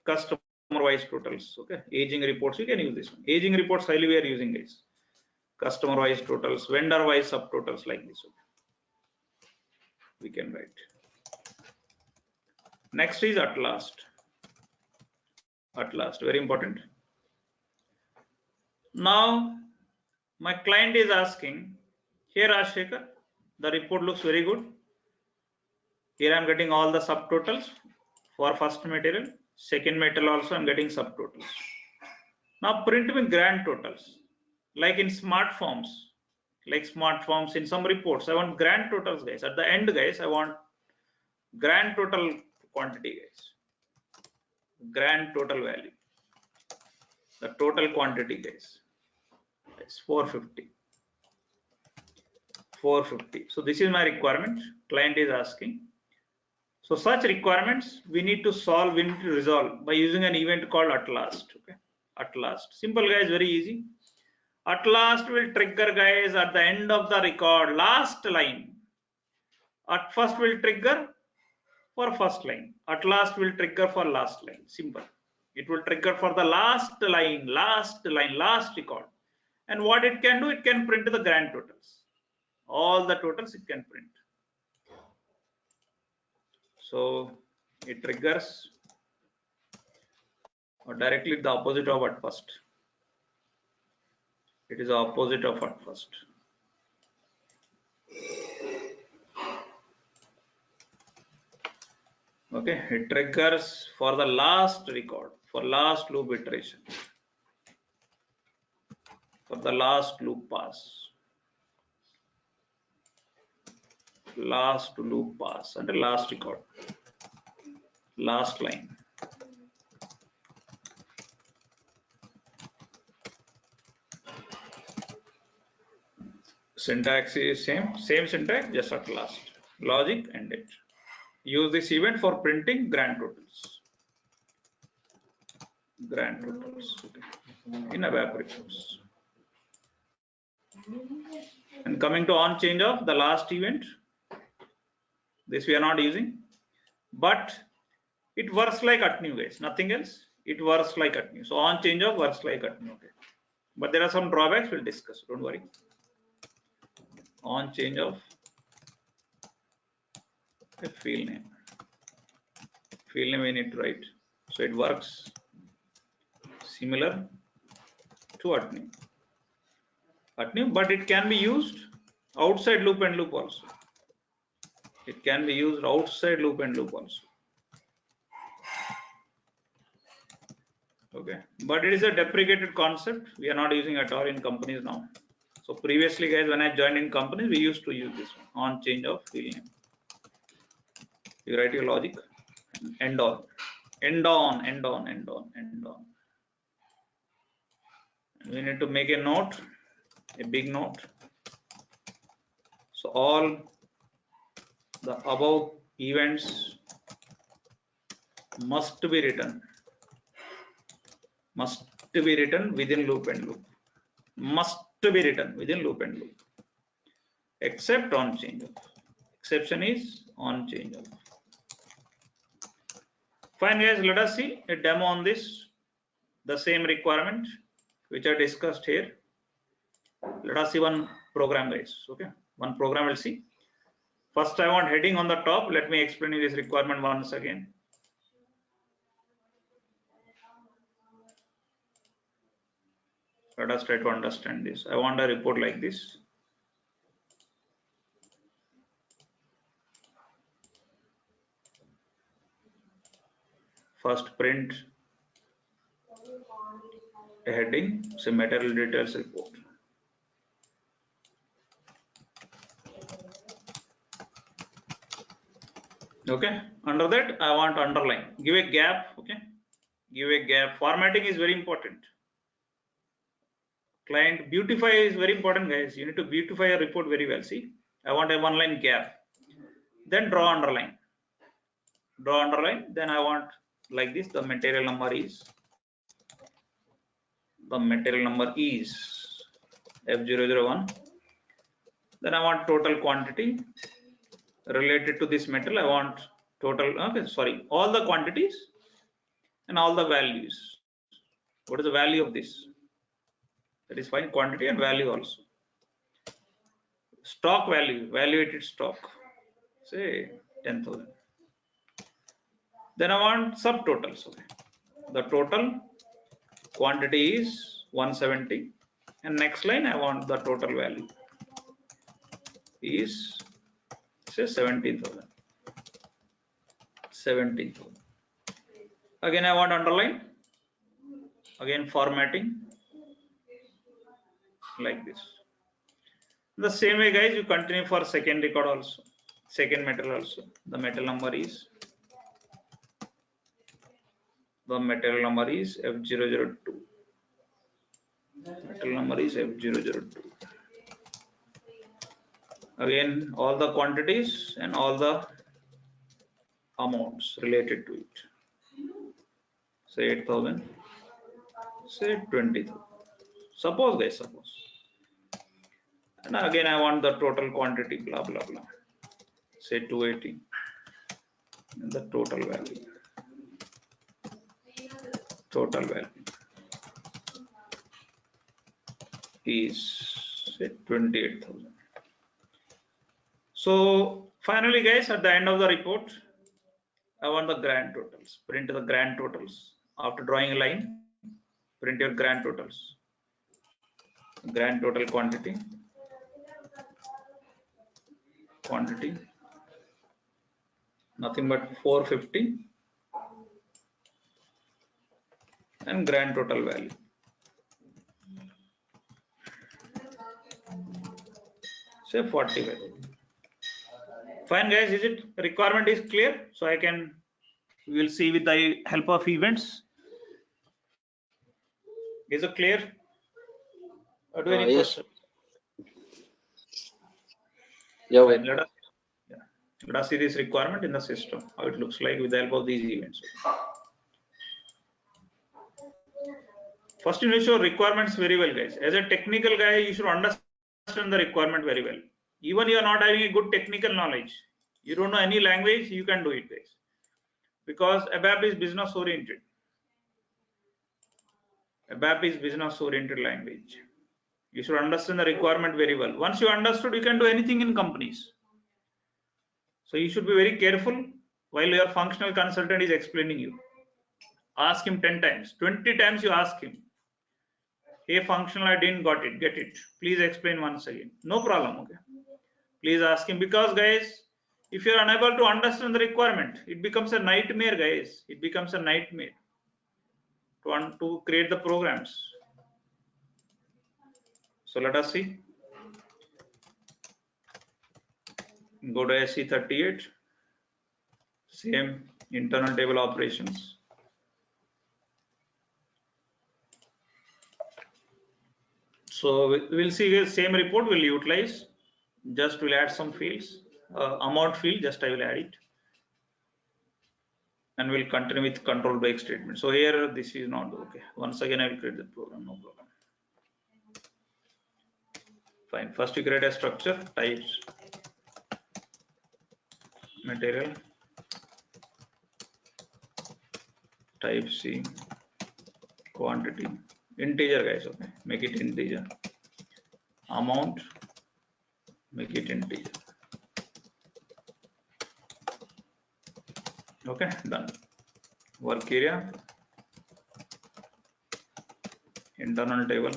customer wise totals. Okay, aging reports, you can use this one. Aging reports highly we are using this. Customer wise totals, vendor wise subtotals like this. Okay. We can write. Next is at last. At last, very important. Now my client is asking, here Ashekar, the report looks very good. Here I'm getting all the subtotals for first material, second material also I'm getting subtotals. Now print me grand totals, like in smart forms. Like smart forms in some reports, I want grand totals, guys. At the end, guys, I want grand total quantity, guys. Grand total value. The total quantity, guys. It's 450. 450. So this is my requirement. Client is asking. So such requirements we need to solve, we need to resolve by using an event called at last. Okay. At last. Simple, guys, very easy. At last will trigger, guys, at the end of the record, last line. At first will trigger for first line. At last will trigger for last line. Simple. It will trigger for the last line, last record. And what it can do, it can print the grand totals. All the totals it can print. So it triggers or directly the opposite of at first. It is the opposite of at first. Okay, it triggers for the last record, for last loop iteration, for the last loop pass, last loop pass, and the last record, last line. Syntax is same syntax, just at last. Logic and it. Use this event for printing grand totals. Grand totals, okay, in ABAP reports. And coming to on change of the last event, this we are not using, but it works like at new, guys, nothing else. It works like at new. So on change of works like at new. Okay, but there are some drawbacks we'll discuss. Don't worry. On change of a field name. Field name we need to write. So it works similar to at new. At new, but it can be used outside loop and loop also. It can be used outside loop and loop also. Okay, but it is a deprecated concept. We are not using at all in companies now. So previously, guys, when I joined in companies, we used to use this one on change of field name. You write your logic, end on, end on, end on, end on, end on. We need to make a note, a big note. So all the above events must be written within loop and loop, must be written within loop and loop, except on change of. Exception is on change of. Fine, guys, let us see a demo on this, the same requirement which I discussed here. Let us see one program, guys. Okay, one program we'll see. First, I want heading on the top. Let me explain this requirement once again. Let us try to understand this. I want a report like this. First, print a heading, say material details report. Okay, under that, I want underline. Give a gap. Okay, give a gap. Formatting is very important. Client beautify is very important, guys. You need to beautify a report very well. See, I want a one line gap. Then draw underline. Draw underline. Then I want like this. The material number is. The material number is F001. Then I want total quantity related to this material. I want total. Okay, sorry, all the quantities and all the values. What is the value of this? That is fine. Quantity and value also. Stock value, evaluated stock, say 10,000. Then I want subtotals. Okay. The total quantity is 170, and next line I want the total value is say 17,000. 17,000. Again I want underline. Again formatting like this. The same way, guys, you continue for second record also, second metal also. The metal number is F002. Metal number is F002. Again, all the quantities and all the amounts related to it. Say 8,000. Say 20,000. Suppose, guys, suppose. And again, I want the total quantity, blah blah blah. Say 280. And the total value. Total value is say 28,000. So finally, guys, at the end of the report, I want the grand totals. Print the grand totals. After drawing a line, print your grand totals. Grand total quantity. Nothing but 450. And grand total value. Say 45. Fine, guys, is it requirement is clear? So I can, we will see with the help of events. Is it clear? Or do any Yes. question? Yeah, Fine, let us see this requirement in the system, how it looks like with the help of these events. First, you need to show requirements very well, guys. As a technical guy, you should understand the requirement very well. Even you are not having a good technical knowledge, you don't know any language, you can do it, guys. Because ABAP is business oriented. ABAP is business oriented language. You should understand the requirement very well. Once you understood, you can do anything in companies. So you should be very careful while your functional consultant is explaining you. Ask him 10 times, 20 times you ask him. Hey, functional, I didn't get it. Please explain once again. No problem, okay? Please ask him, because, guys, if you're unable to understand the requirement, it becomes a nightmare, guys. It becomes a nightmare to create the programs. So let us see. Go to SE38, same internal table operations. So we'll see the same report we'll utilize. Just we'll add some fields. Amount field, just I will add it. And we'll continue with control break statement. So here this is not okay. Once again I will create the program, no problem. Fine. First you create a structure, types, material, type C, quantity, integer guys, okay, make it integer, amount, make it integer. Okay, done. Work area, internal table.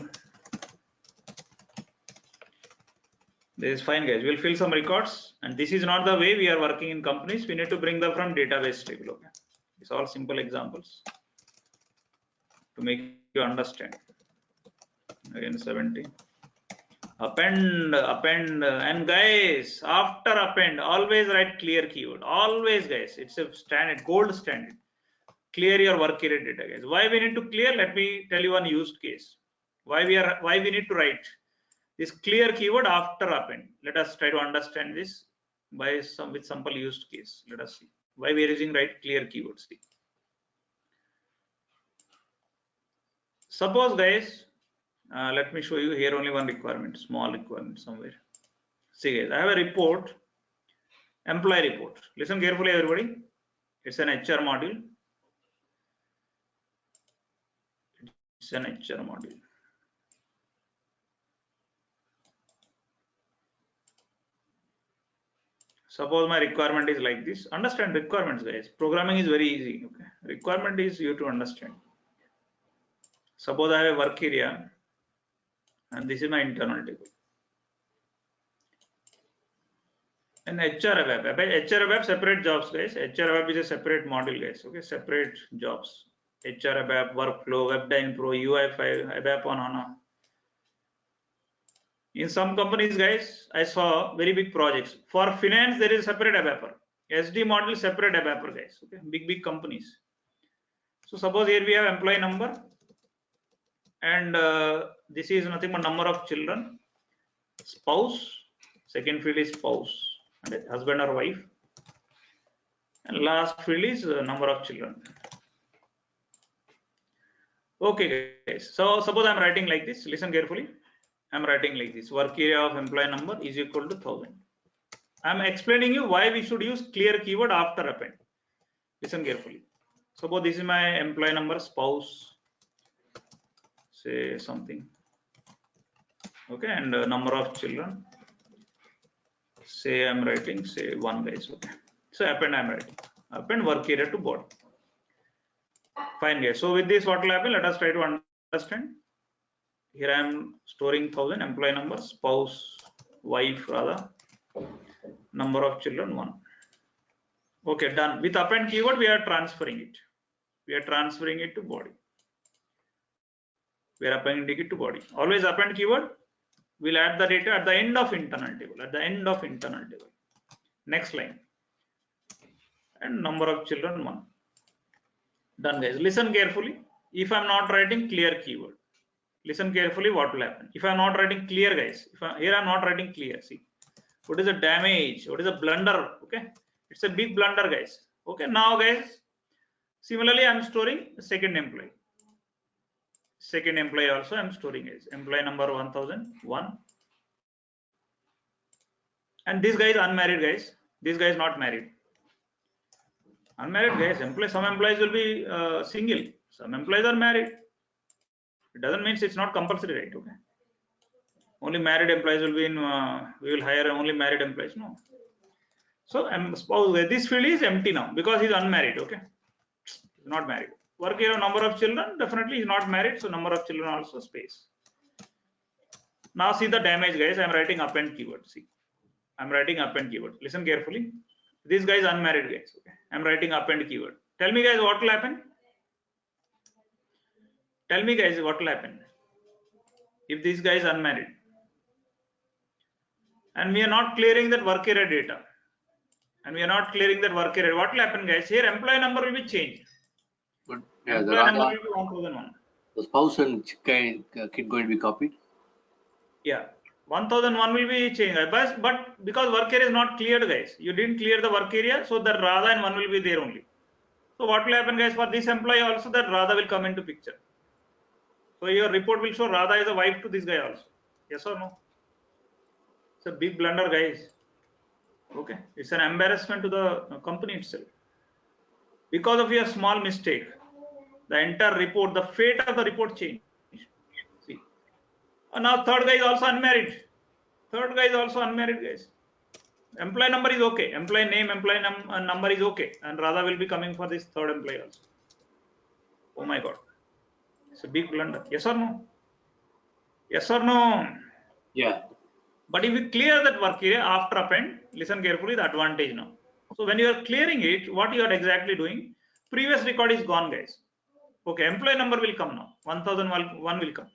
This is fine guys, we'll fill some records, and this is not the way we are working in companies. We need to bring them from database table. Okay, it's all simple examples to make you understand. Again 70, append, and guys, after append always write clear keyword, always guys, it's a standard, gold standard. Clear your work area data guys. Why we need to clear? Let me tell you one used case. Why we need to write this clear keyword after append. Let us try to understand this with simple used case. Let us see why we are using write clear keyword. See, suppose guys, let me show you here only one requirement, small requirement somewhere. See guys, I have a report, employee report. Listen carefully everybody. It's an HR module. It's an HR module. Suppose my requirement is like this. Understand requirements guys. Programming is very easy. Okay, requirement is you to understand. Suppose I have a work area and this is my internal table. And HR ABAP separate jobs guys. HR ABAP is a separate module guys. Okay, separate jobs. HR ABAP, workflow, WebDyn Pro, UI5, ABAP on HANA. In some companies guys, I saw very big projects. For finance there is separate ABAPer. SD module separate ABAPer guys. Okay, big companies. So suppose here we have employee number, and this is nothing but number of children, spouse, second field is spouse, and husband or wife, and last field is number of children. Okay guys, so suppose I'm writing like this. Listen carefully. I'm writing like this: work area of employee number is equal to 1000. I'm explaining you why we should use clear keyword after append. Listen carefully. Suppose this is my employee number, spouse, say something, okay, and number of children, say I'm writing say 1 guys. Okay, so append I'm writing, append work area to body. Fine guys, so with this what will happen? Let us try to understand. Here I am storing 1000, employee number, spouse, wife rather, number of children 1. Okay, done. With append keyword we are transferring it. We are transferring it to body. We are appending it to body. Always append keyword. We'll add the data at the end of internal table. At the end of internal table. Next line. And number of children 1. Done guys. Listen carefully. If I'm not writing clear keyword, listen carefully what will happen. If I'm not writing clear guys, here I'm not writing clear. See, what is a damage? What is a blunder? Okay, it's a big blunder guys. Okay, now guys, similarly I'm storing second employee. Second employee also I'm storing as employee number 1001. And this guy is unmarried guys. This guy is not married. Unmarried guys. Some employees will be single. Some employees are married. It doesn't mean it's not compulsory, right? Okay. Only married employees will be in. We will hire only married employees. No. So suppose this field is empty now because he's unmarried. Okay. He's not married. Work here number of children, definitely he's not married, so number of children also space. Now see the damage guys. I'm writing append keyword. See, I'm writing append keyword. Listen carefully. This guy is unmarried guys. Okay, I'm writing append keyword. Tell me guys what will happen. Tell me guys, what will happen if this guy is unmarried and we are not clearing that work area data, and we are not clearing that work area? What will happen guys? Here employee number will be changed. But yeah, Employee number will be 1001. the spouse and kid going to be copied. Yeah, 1001 will be changed. But because work area is not cleared, guys, you didn't clear the work area, so the Radha and 1 will be there only. So what will happen, guys? For this employee also, that Radha will come into picture. So your report will show Radha is a wife to this guy also. Yes or no? It's a big blunder, guys. Okay, it's an embarrassment to the company itself. Because of your small mistake, the entire report, the fate of the report changed. See, and now third guy is also unmarried. Third guy is also unmarried, guys. Employee number is okay. Employee name, employee number is okay, and Radha will be coming for this third employee also. Oh my God, it's a big blunder. Yes or no? Yes or no? Yeah. But if you clear that work area after append, listen carefully, the advantage now. So when you are clearing it, what you are exactly doing? Previous record is gone, guys. Okay, employee number will come now. 1001 will come.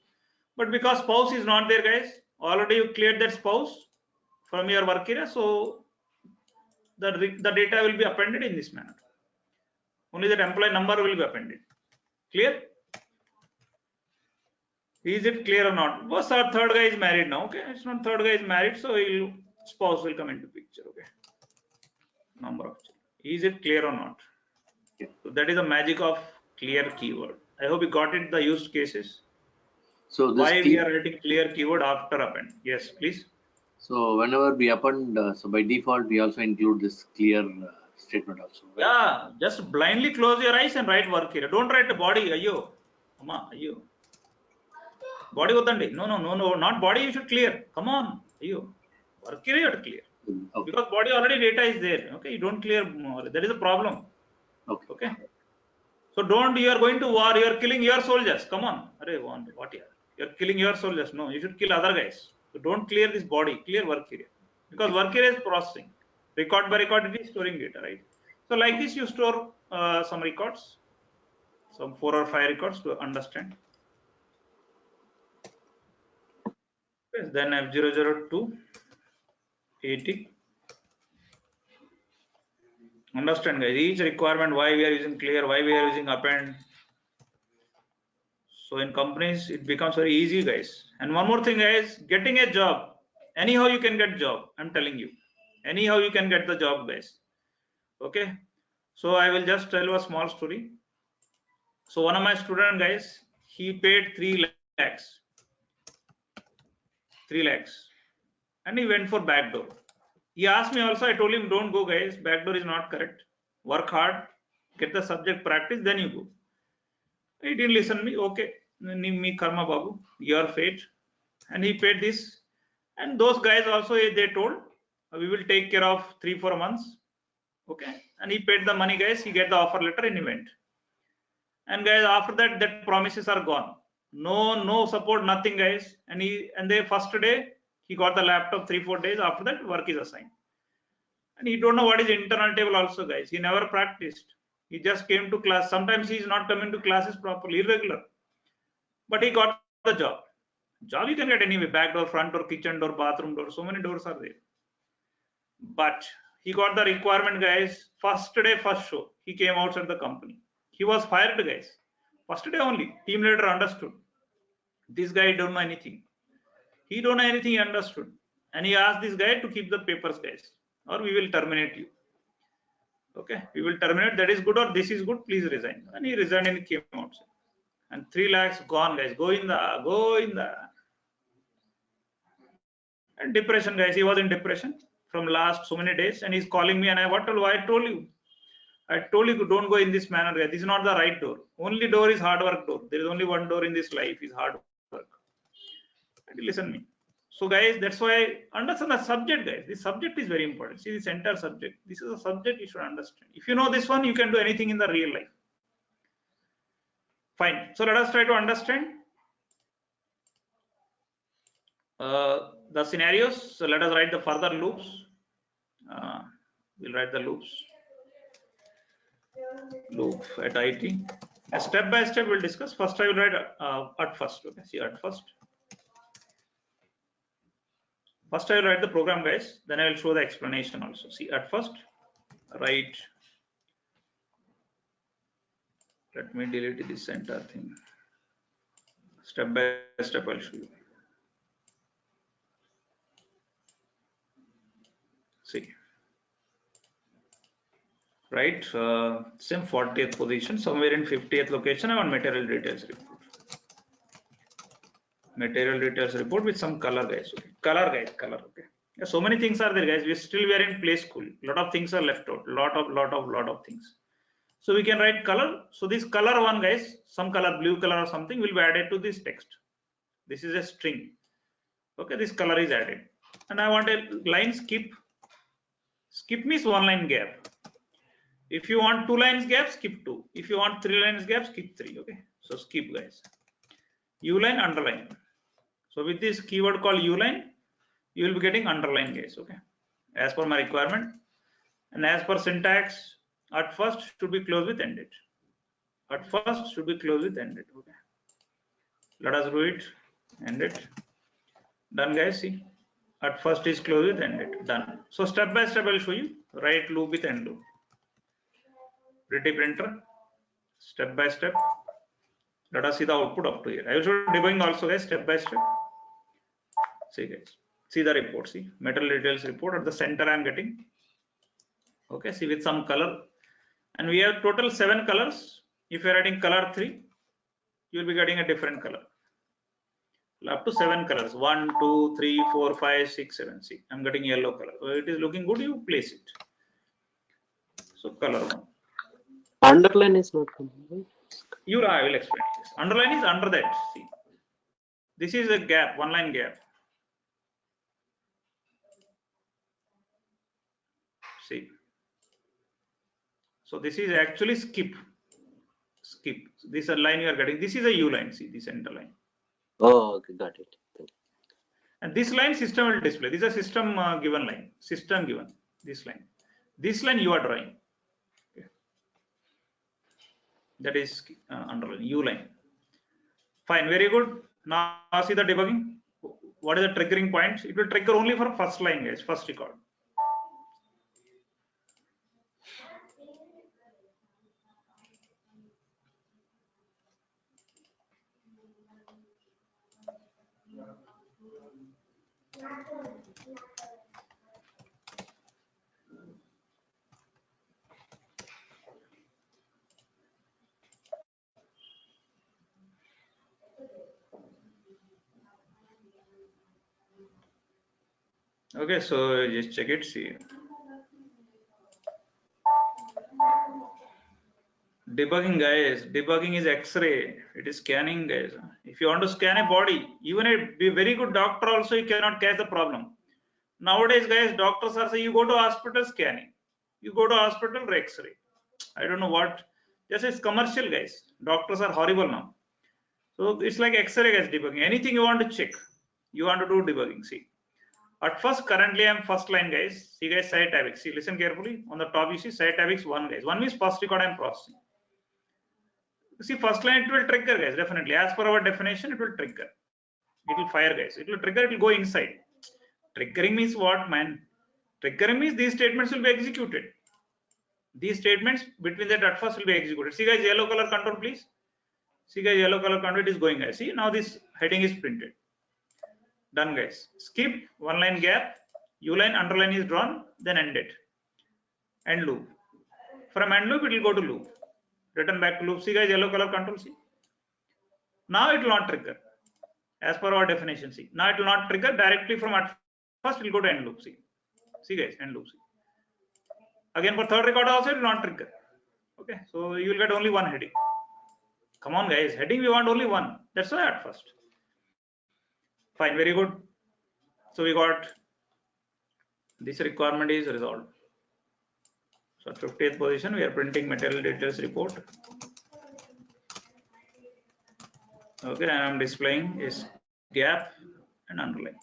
But because spouse is not there, guys, already you cleared that spouse from your work area, so the data will be appended in this manner. Only that employee number will be appended. Clear? Is it clear or not? Was our third guy is married now? Okay, it's not third guy is married, so spouse will come into picture. Okay, number of children. Is it clear or not? Yeah. So that is the magic of clear keyword. I hope you got it. The used cases. So this Why we are writing clear keyword after append? Yes, please. So whenever we append, so by default we also include this clear statement also. Right? Yeah, just blindly close your eyes and write work here. Don't write the body. Ayyo, amma, ayyo. Body godandi. No, not body. You should clear. Come on, ayyo. Work here you have to clear. Okay. Because body already data is there. Okay, you don't clear more. That is a problem. Okay. Okay. So don't. You are going to war. You are killing your soldiers. Come on. Arey, what here? You are killing your soldiers. No, you should kill other guys. So don't clear this body. Clear work area. Because work area is processing. Record by record, it is storing data, right? So like this, you store some records, some 4 or 5 records to understand. Yes, then F002 80. Understand, guys. Each requirement, why we are using clear, why we are using append. So in companies, it becomes very easy, guys. And one more thing, guys, getting a job. Anyhow, you can get job. I'm telling you. Anyhow, you can get the job, guys. Okay. So I will just tell you a small story. So one of my student, guys, he paid 3 lakhs. 3 lakhs. And he went for backdoor. He asked me also, I told him, don't go, guys. Backdoor is not correct. Work hard, get the subject practice, then you go. He didn't listen to me. Okay, me karma babu, your fate. And he paid this. And those guys also, they told, we will take care of 3-4 months. Okay. And he paid the money, guys. He get the offer letter and he went. And guys, after that, that promises are gone. No support, nothing, guys. And the first day, he got the laptop. 3-4 days after that, work is assigned. And he don't know what is internal table also, guys. He never practiced. He just came to class. Sometimes he is not coming to classes properly, irregular. But he got the job. Job you can get anyway. Back door, front door, kitchen door, bathroom door. So many doors are there. But he got the requirement, guys. First day, first show. He came outside the company. He was fired, guys. First day only. Team leader understood. This guy don't know anything. He don't know anything, he understood. And he asked this guy to keep the papers, guys. Or we will terminate you. Okay, we will terminate. That is good or this is good. Please resign. And he resigned and he came outside. And 3 lakhs gone, guys. Go in the. And depression, guys. He was in depression from last so many days. And he's calling me and I told you. I told you don't go in this manner, guys. This is not the right door. Only door is hard work door. There is only one door in this life is hard work. And listen me. So guys, that's why understand the subject, guys. This subject is very important. See this entire subject. This is a subject you should understand. If you know this one, you can do anything in the real life. Fine. So let us try to understand the scenarios. So let us write the further loops. We'll write the loops. Loop at IT. Step by step we'll discuss. First I will write at first. Okay, see at first. First I will write the program, guys. Then I will show the explanation also. See at first, write. Let me delete this entire thing. Step by step I'll show you. See. Right, same 40th position, somewhere in 50th location. I want material details report. Material details report with some color, guys. Okay. Color, guys. Color. Okay. Yeah, so many things are there, guys. We are in play school. Lot of things are left out. Lot of things. So we can write color. So this color one, guys, some color, blue color or something, will be added to this text. This is a string. Okay, this color is added, and I want a line skip. Skip means one line gap. If you want 2 lines gap, skip 2. If you want 3 lines gap, skip 3. Okay, so skip, guys. U-line, underline. So with this keyword called U-line, you will be getting underline, guys. Okay, as per my requirement, and as per syntax, at first should be closed with ended. At first should be closed with ended. Okay, let us do it. Ended. Done, guys. See, at first is closed with ended. Done. So step by step, I will show you. Write loop with end loop. Pretty printer. Step by step. Let us see the output up to here. I will show debugging also, guys, step by step. See, guys, see the report. See, material details report at the center I am getting. Okay, see with some color, and we have total 7 colors. If you are adding color 3, you will be getting a different color. Up to 7 colors. 1, 2, 3, 4, 5, 6, 7. See, I'm getting yellow color. So it is looking good. You place it. So color 1. Underline is not coming. I will explain this. Underline is under that. See, this is a gap, 1 line gap. See, so this is actually skip. Skip. This is a line you are getting. This is a U line. See, this center line. Oh, okay, got it. And this line system will display. This is a system given line. System given. This line. This line you are drawing. Okay. That is underline U line. Fine. Very good. Now see the debugging. What is the triggering point? It will trigger only for first line, guys. First record. Okay, so just check it. See, debugging, guys. Debugging is X-ray. It is scanning, guys. If you want to scan a body, even a very good doctor also, you cannot catch the problem. Nowadays, guys, doctors are saying you go to hospital scanning, you go to hospital X-ray. I don't know what. This is commercial, guys. Doctors are horrible now. So it's like X-ray, guys. Debugging. Anything you want to check, you want to do debugging. See. At first, currently I'm first line, guys. See, guys, site tabix. See, listen carefully. On the top, you see site tabix 1, guys. 1 means first record I'm processing. See, first line it will trigger, guys. Definitely, as per our definition, it will trigger. It will fire, guys. It will trigger. It will go inside. Triggering means what, man? Triggering means these statements will be executed. These statements between that at first will be executed. See, guys, yellow color control, please. See, guys, yellow color control is going, guys. See, now this heading is printed. Done, guys. Skip 1 line gap. U line underline is drawn, then ended. End loop. From end loop, it will go to loop. Return back to loop. See, guys, yellow color control. See. Now it will not trigger. As per our definition. See. Now it will not trigger directly from at first. It will go to end loop. See. See, guys, end loop. See. Again, for third record also, it will not trigger. Okay. So you will get only one heading. Come on, guys. Heading we want only one. That's why at first. Fine. Very good. So we got this requirement is resolved. So at 50th position, we are printing material details report. Okay, and I'm displaying is gap and underline.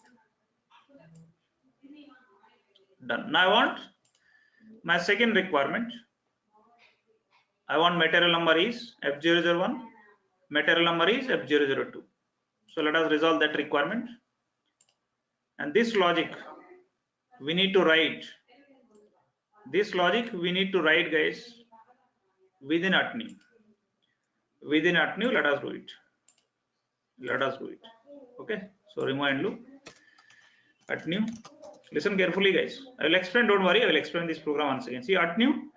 Done. Now I want my second requirement. I want material number is F001, material number is F002. So let us resolve that requirement. And this logic we need to write. This logic we need to write, guys, within ATNIU. Within ATNIU, let us do it. Let us do it. Okay. So remove and loop. ATNIU. Listen carefully, guys. I will explain. Don't worry. I will explain this program once again. See ATNIU.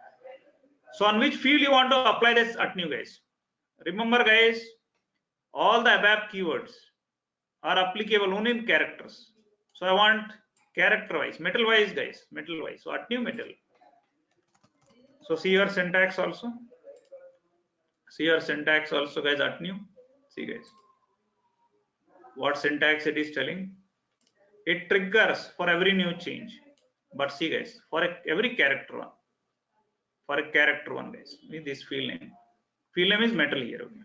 So on which field you want to apply this ATNIU, guys? Remember, guys, all the ABAP keywords are applicable only in characters. So I want character wise, metal wise, guys, metal wise. So ATNIU metal. So see your syntax also. See your syntax also, guys. ATNIU. See, guys, what syntax it is telling. It triggers for every new change. But see, guys, for every character one. For a character one, guys, with this field name. Field name is metal here. Okay.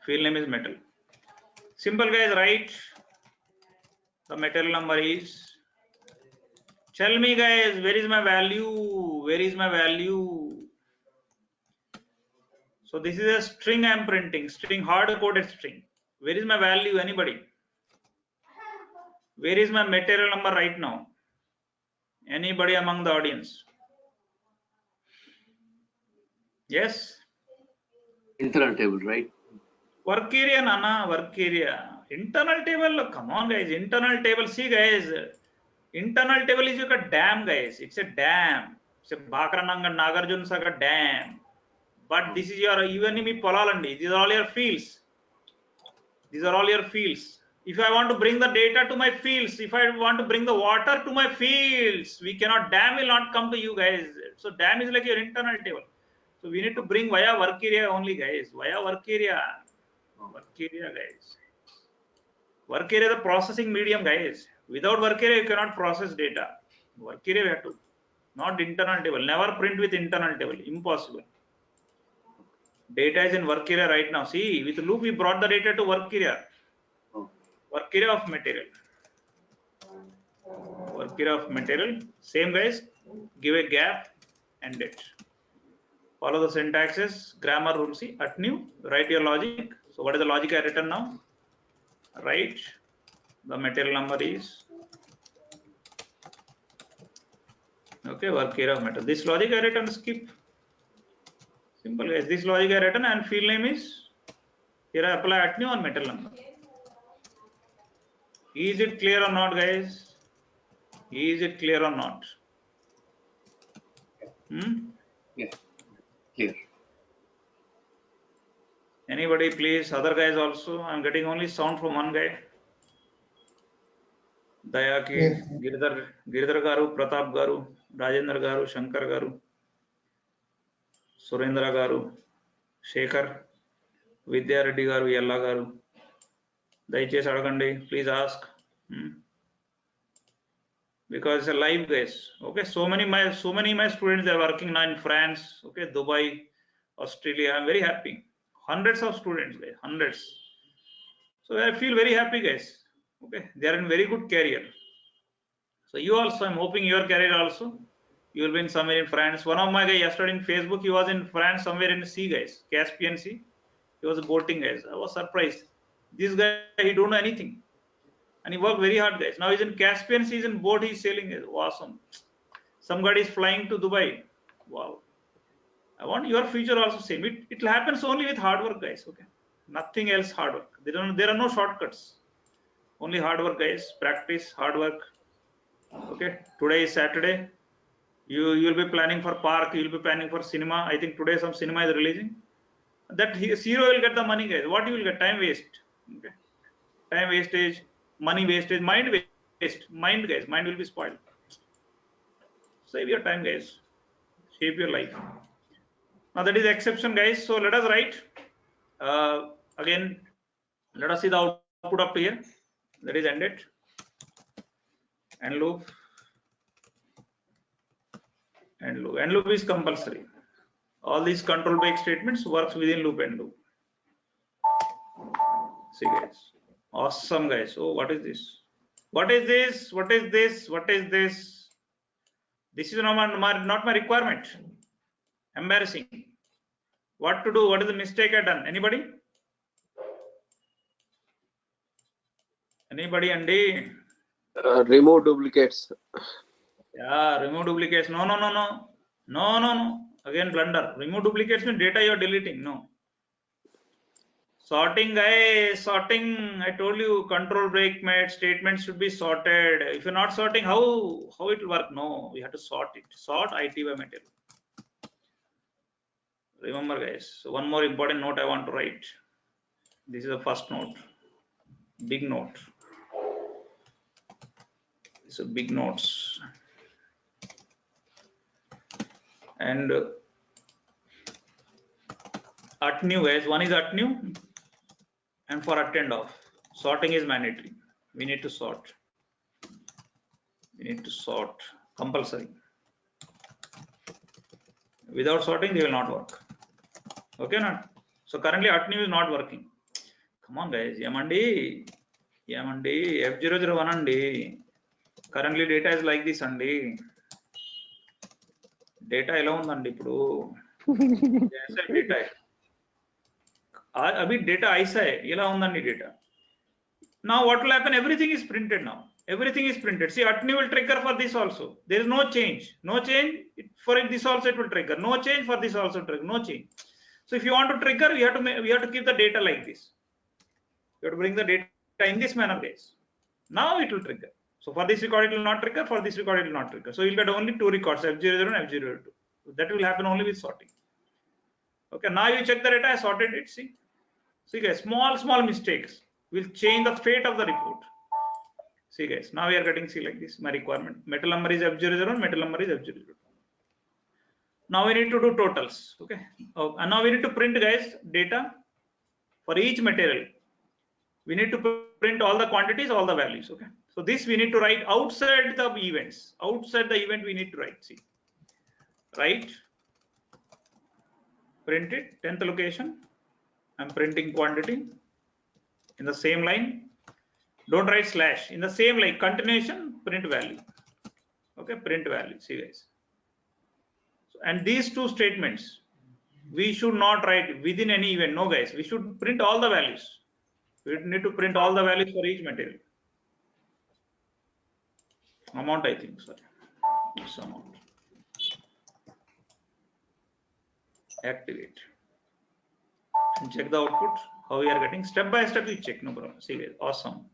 Field name is metal. Simple, guys. Write the material number is. Tell me, guys, where is my value? Where is my value? So this is a string I'm printing, string, hard-coded string. Where is my value? Anybody? Where is my material number right now? Anybody among the audience? Yes? Internal table, right? Work area, Nana, work area. Internal table, come on, guys. Internal table, see, guys. Internal table is like a dam, guys. It's a dam. It's a Bakarananga Nagarjun Saga dam. But this is your even me Polalandi. These are all your fields. These are all your fields. If I want to bring the data to my fields, if I want to bring the water to my fields, we cannot, dam will not come to you, guys. So dam is like your internal table. So we need to bring via work area only, guys. Via work area. Work area, guys. Work area is the processing medium, guys. Without work area, you cannot process data. Work area we have to. Not internal table. Never print with internal table. Impossible. Data is in work area right now. See, with loop we brought the data to work area. Work area of material. Work area of material. Same, guys. Give a gap, end it. Follow the syntaxes, grammar rule. See, ATNIU. Write your logic. So what is the logic I written now? Write the material number is. Okay, work area of material. This logic I written, skip. Simple, guys. This logic I written and field name is. Here I apply ATNIU on material number. Is it clear or not, guys? Is it clear or not? Yeah, clear. Anybody, please? Other guys also. I'm getting only sound from one guy. Dayaki, Giridhar Garu, Pratap Garu, Rajendra Garu, Shankar Garu, Surendra Garu, Shekhar, Vidya Reddy Garu, Yella Garu. Daiches Adagandi, please ask. Because it's a live, guys. Okay, so many my students, they are working now in France, okay, Dubai, Australia. I'm very happy. Hundreds of students, guys, hundreds. So I feel very happy, guys. Okay, they are in very good career. So you also, I'm hoping your career also, you will be in somewhere in France. One of my guys yesterday in Facebook, he was in France, somewhere in the sea, guys, Caspian Sea. He was boating, guys. I was surprised. This guy, he don't know anything. And he worked very hard, guys. Now he's in Caspian Sea, in boat, he's sailing. Awesome. Some guy is flying to Dubai. Wow. I want your future also same. It happens only with hard work, guys. Okay. Nothing else hard work. There are no shortcuts. Only hard work, guys. Practice, hard work. Okay. Today is Saturday. You will be planning for park. You will be planning for cinema. I think today some cinema is releasing. That zero will get the money, guys. What you will get? Time waste. Okay. Time wastage, money wastage, mind waste. Mind, guys. Mind will be spoiled. Save your time, guys. Shape your life. Now that is the exception, guys. So let us write. Again, let us see the output up here. That is ended. And loop. And loop. And loop is compulsory. All these control break statements works within loop and loop. See, guys. Awesome, guys. So what is this? What is this? What is this? What is this? This is not my requirement. Embarrassing. What to do? What is the mistake I done? Anybody? Anybody? Andy? Remove duplicates. Yeah, remove duplicates. No. Again, blunder. Remove duplicates means data you're deleting. No. Sorting, guys. Sorting. I told you, control break made. Statements should be sorted. If you're not sorting, how it will work? No, we have to sort it. Sort IT by material. Remember, guys. So one more important note I want to write. This is the first note. Big note. It's a big notes. And at new, guys. One is at new, and for attend off. Sorting is mandatory. We need to sort. We need to sort. Compulsory. Without sorting, they will not work. Okay, not. So currently at new is not working. Come on, guys. Yamandi, F001 andi. Currently data is like this andi. Data ఎలా ఉందండి ఇప్పుడు data अभी data ऐसा है ఎలా ఉందండి data. Now what will happen? Everything is printed now. Everything is printed. See, Atni will trigger for this also. There is no change. No change for this also it will trigger. No change for this also trigger. No change. So if you want to trigger, we have to keep the data like this. You have to bring the data in this manner, guys. Now it will trigger. So for this record it will not trigger. For this record it will not trigger. So you'll get only two records, F00 and F02. That will happen only with sorting. Okay. Now you check the data. I sorted it. See, guys. Small mistakes will change the fate of the report. See, guys, now we are getting like this. My requirement metal number is F00, metal number is F02. Now we need to do totals. Okay. And now we need to print, guys, data for each material. We need to print all the quantities, all the values. Okay. So this we need to write outside the events. Outside the event we need to write. See, right, print it 10th location. I'm printing quantity in the same line. Don't write slash. In the same like continuation, print value. Okay, print value. See, guys. So, and these two statements, we should not write within any event. No, guys. We should print all the values. We need to print all the values for each material. Amount, I think. Sorry. This amount. Activate. And check the output. How we are getting. Step by step, you check. No problem. See, guys. Awesome.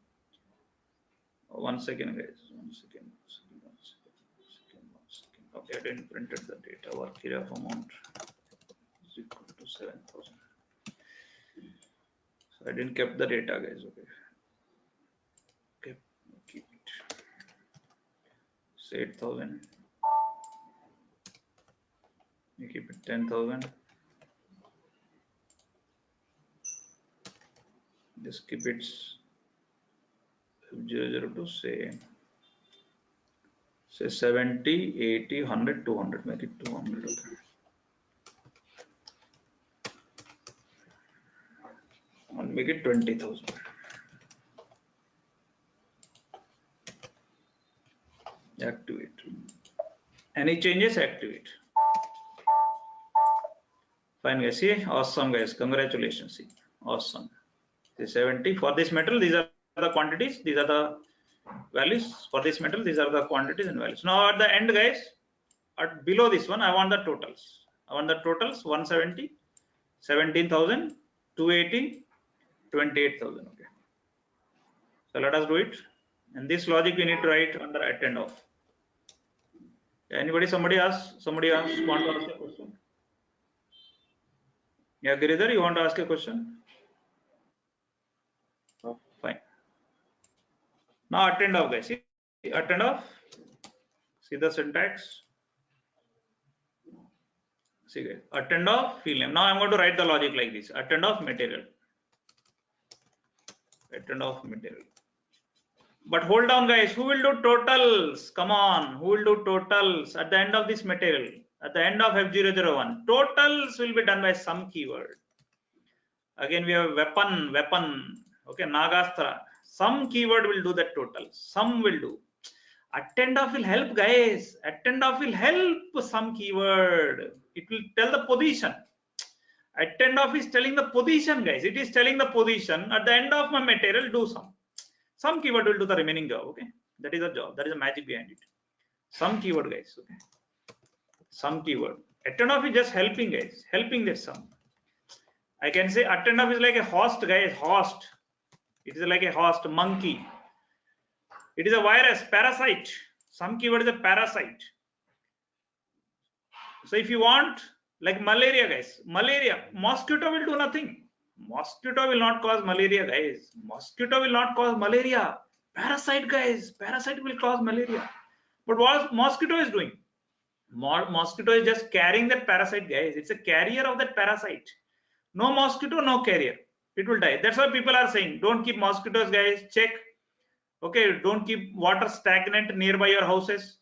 1 second, guys. 1 second. Okay, I didn't printed the data. Work area of amount is equal to 7,000. So I didn't keep the data, guys. Okay. Okay, keep it. Say 8,000. You keep it 10,000. Just keep it 002. Say 70, 80, 100, 200. Make it 200. Okay. And make it 20,000. Activate. Any changes? Activate. Fine, guys. See, awesome, guys. Congratulations. See, awesome. See, 70 for this metal. These are the quantities. These are the values for this metal. These are the quantities and values. Now at the end, guys, at below this one, I want the totals. I want the totals 170, 17,000, 280, 28,000. Okay. So let us do it. And this logic we need to write under attend off. Anybody? Somebody else? Want to ask a question? Yeah, Giridhar, you want to ask a question? Oh, fine. Now attend off, guys. See, attend off. See the syntax. See, guys. Attend off field name. Now I'm going to write the logic like this. Attend off material. Attend off material. But hold on, guys. Who will do totals? Come on. Who will do totals at the end of this material? At the end of F001. Totals will be done by some keyword. Again, we have weapon. Okay, Nagastra. Some keyword will do that total. Some will do. Attend off will help, guys. Attend off will help some keyword. It will tell the position. Attend of is telling the position, guys. It is telling the position. At the end of my material, do some keyword will do the remaining job. Okay, that is a job. That is a magic behind it. Some keyword, guys. Okay, some keyword. Attend of is just helping, guys. Helping that sum. I can say attend of is like a host, guys. Host. It is like a host, monkey. It is a virus, parasite. Some keyword is a parasite. So if you want, like malaria, guys, malaria, mosquito will do nothing. Mosquito will not cause malaria, guys. Mosquito will not cause malaria. Parasite, guys, parasite will cause malaria. But what mosquito is doing? Mosquito is just carrying that parasite, guys. It's a carrier of that parasite. No mosquito, no carrier. It will die. That's why people are saying, don't keep mosquitoes, guys. Check. Okay, don't keep water stagnant nearby your houses.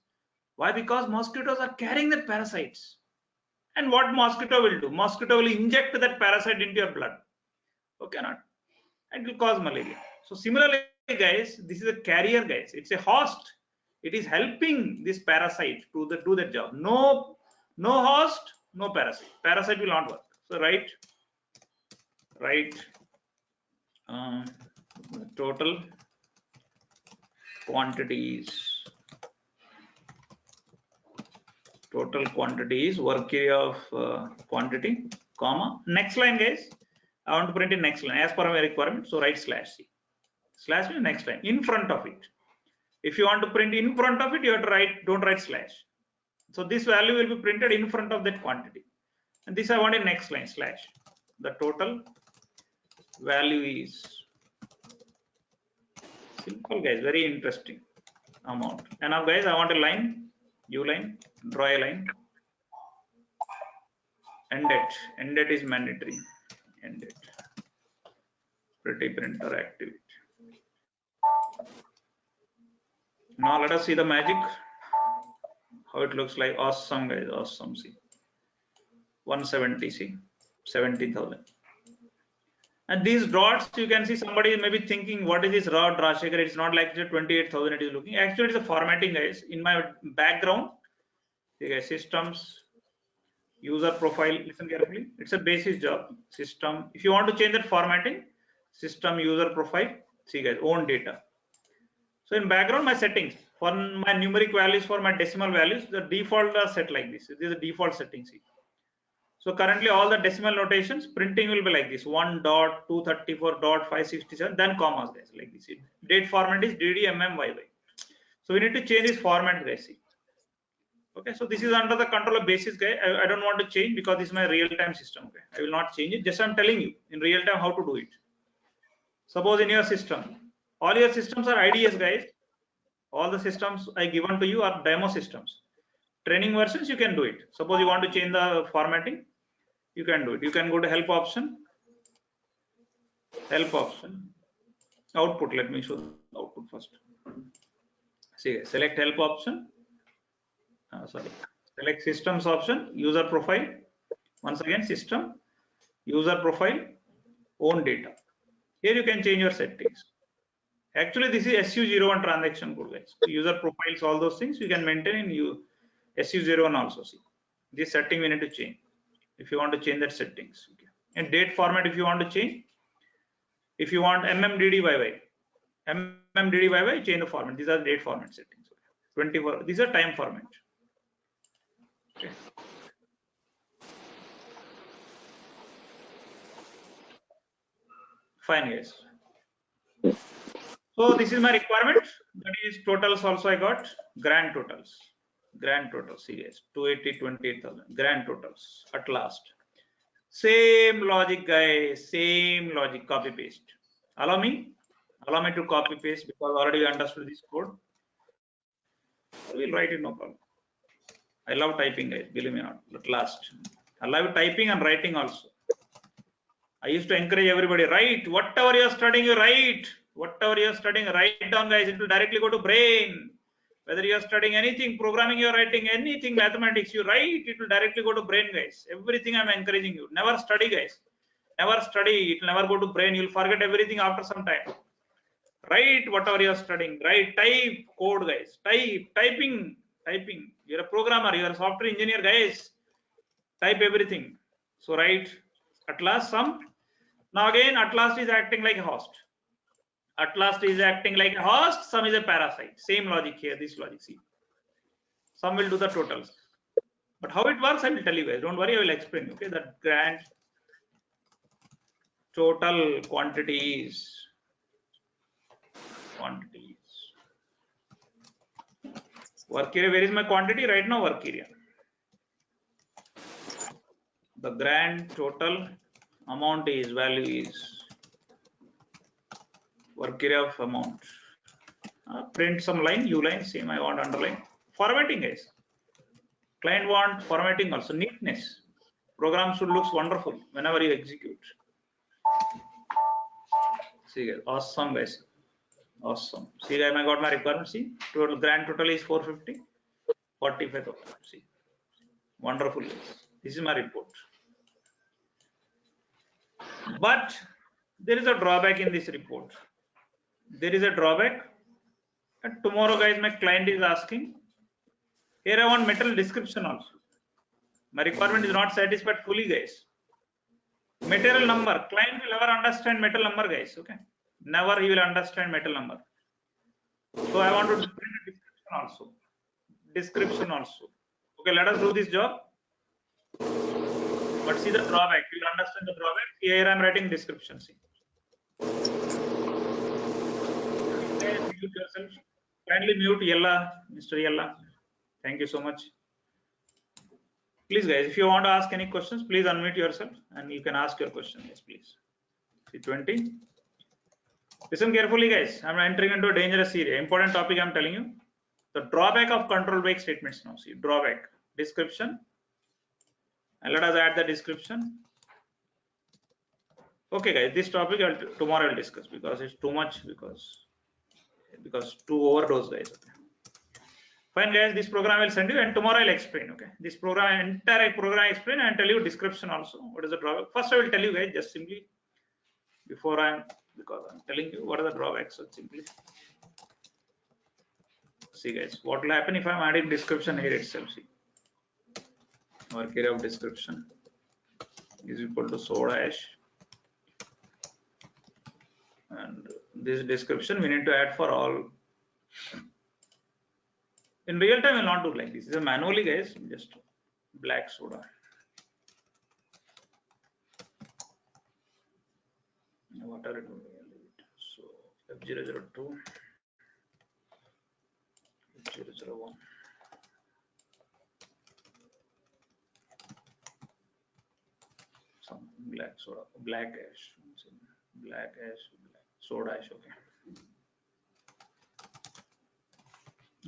Why? Because mosquitoes are carrying that parasites. And what mosquito will do? Mosquito will inject that parasite into your blood. Okay, not? And it will cause malaria. So similarly, guys, this is a carrier, guys. It's a host. It is helping this parasite to do that job. No host, no parasite. Parasite will not work. So write total quantities. Total quantities, work area of quantity, comma. Next line, guys. I want to print in next line as per my requirement. So write slash c. Slash means next line in front of it. If you want to print in front of it, you have to write. Don't write slash. So this value will be printed in front of that quantity. And this I want in next line slash. The total value is simple, guys. Very interesting amount. And now, guys, I want a line. U line, draw a line. End date is mandatory. End date. Pretty printer activity. Now let us see the magic. How it looks like. Awesome, guys. Awesome. See, 170. See, 70,000. And these dots, you can see somebody may be thinking, what is this dot, Rajshekhar? It's not like 28,000 it is looking. Actually, it's a formatting, guys. In my background, see, guys, systems, user profile. Listen carefully. It's a basis job. System. If you want to change that formatting, system, user profile. See, guys, own data. So in background, my settings for my numeric values, for my decimal values, the default are set like this. This is the default setting. See. So currently all the decimal notations printing will be like this: 1.234.567, then commas, guys, like this. Date format is DDMMYY. So we need to change this format, guys. See. Okay, so this is under the control of basis, guys. I don't want to change because this is my real-time system. Okay, I will not change it. Just I'm telling you in real time how to do it. Suppose in your system, all your systems are IDS, guys. All the systems I given to you are demo systems. Training versions, you can do it. Suppose you want to change the formatting, you can do it. You can go to help option. Help option. Output. Let me show the output first. See, select help option. Select systems option. User profile. Once again, system. User profile. Own data. Here you can change your settings. Actually, this is SU01 transaction code, guys. User profiles, all those things you can maintain in SU01 also. See, this setting we need to change if you want to change that settings. Okay. And date format, if you want to change, if you want MMDDYY, change the format. These are date format settings. 24. These are time format. Okay. Fine, guys. So this is my requirement. That is totals also I got. Grand totals. See, guys, 280, 28,000. Grand totals at last. Same logic, guys. Same logic. Copy paste. Allow me to copy paste because already we understood this code. We'll write it, no problem. I love typing, guys. Believe me not. At last, I love typing and writing also. I used to encourage everybody, write whatever you are studying, you write. Whatever you are studying, write down, guys. It will directly go to brain. Whether you are studying anything, programming, you are writing anything, mathematics, you write, it will directly go to brain, guys. Everything I'm encouraging you. Never study, guys. Never study. It will never go to brain. You'll forget everything after some time. Write whatever you are studying. Write, type code, guys. Typing. You're a programmer. You're a software engineer, guys. type everything. So write at last sum. Now again, at last is acting like a host. At last is acting like a host. Sum is a parasite. Same logic here. This logic. See, sum will do the totals. But how it works, I will tell you guys. Don't worry, I will explain. Okay, that grand total quantities. Work area. Where is my quantity right now? Work area. The grand total amount is value is work area of amount. Print some line, u line, same I want underline. Formatting guys. Client want formatting also, neatness. Program should looks wonderful whenever you execute. See guys, awesome guys. Awesome. See guys, I got my requirement. See, total grand total is 450, 45,000. See, wonderful guys. This is my report. But there is a drawback in this report. There is a drawback. And tomorrow guys, my client is asking, here I want metal description also. My requirement is not satisfied fully guys. Material number, client will never understand metal number guys, okay? Never he will understand metal number. So I want to print a description also. Description also. Okay, let us do this job. But see the drawback, you will understand the drawback. Here I am writing description, see. Mute yourself. Kindly mute Yella, Mr. Yella. Thank you so much. Please guys, if you want to ask any questions, please unmute yourself and you can ask your question. Yes, please. See 20. Listen carefully guys. I'm entering into a dangerous area. Important topic I'm telling you. The drawback of control break statements now. See drawback. Description. And let us add the description. Okay guys, this topic tomorrow I'll discuss because it's too much because too overdose guys. Okay. Fine guys, this program I will send you and tomorrow I'll explain. Okay, this program, entire program I explain and tell you description also. What is the drawback? First I will tell you guys just simply before because I'm telling you what are the drawbacks. So simply see guys, what will happen if I'm adding description here itself. See, work area of description is equal to soda hash, and this description we need to add for all. In real time, I will not do like this. This is manually, guys. Just black soda. What are it? So F002, F001. Some black soda, black ash, black soda ash. Okay.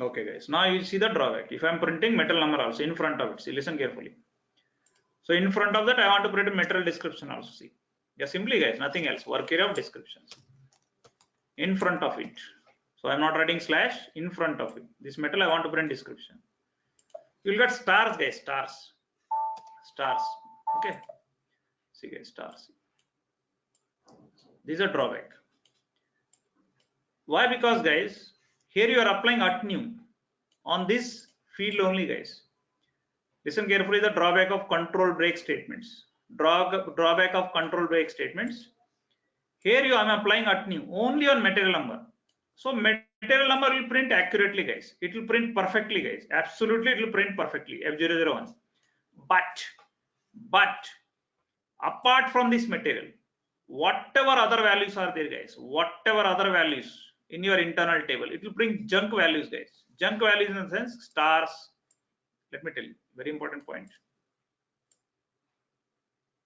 Okay guys, now you see the drawback. If I'm printing metal number also in front of it, see, listen carefully. So in front of that I want to print a metal description also. See, yeah, simply guys, nothing else. Work area of descriptions in front of it. So I'm not writing slash, in front of it. This metal I want to print description. You'll get stars guys, stars. Okay, see guys, stars. This is a drawback. Why? Because guys, here you are applying at new on this field only guys. Listen carefully, the drawback of control break statements. Drawback of control break statements. Here you are applying at new only on material number. So material number will print accurately guys. It will print perfectly guys. Absolutely it will print perfectly F001. But apart from this material, whatever other values are there guys, whatever other values in your internal table, it will bring junk values guys. Junk values in the sense stars. Let me tell you, very important point.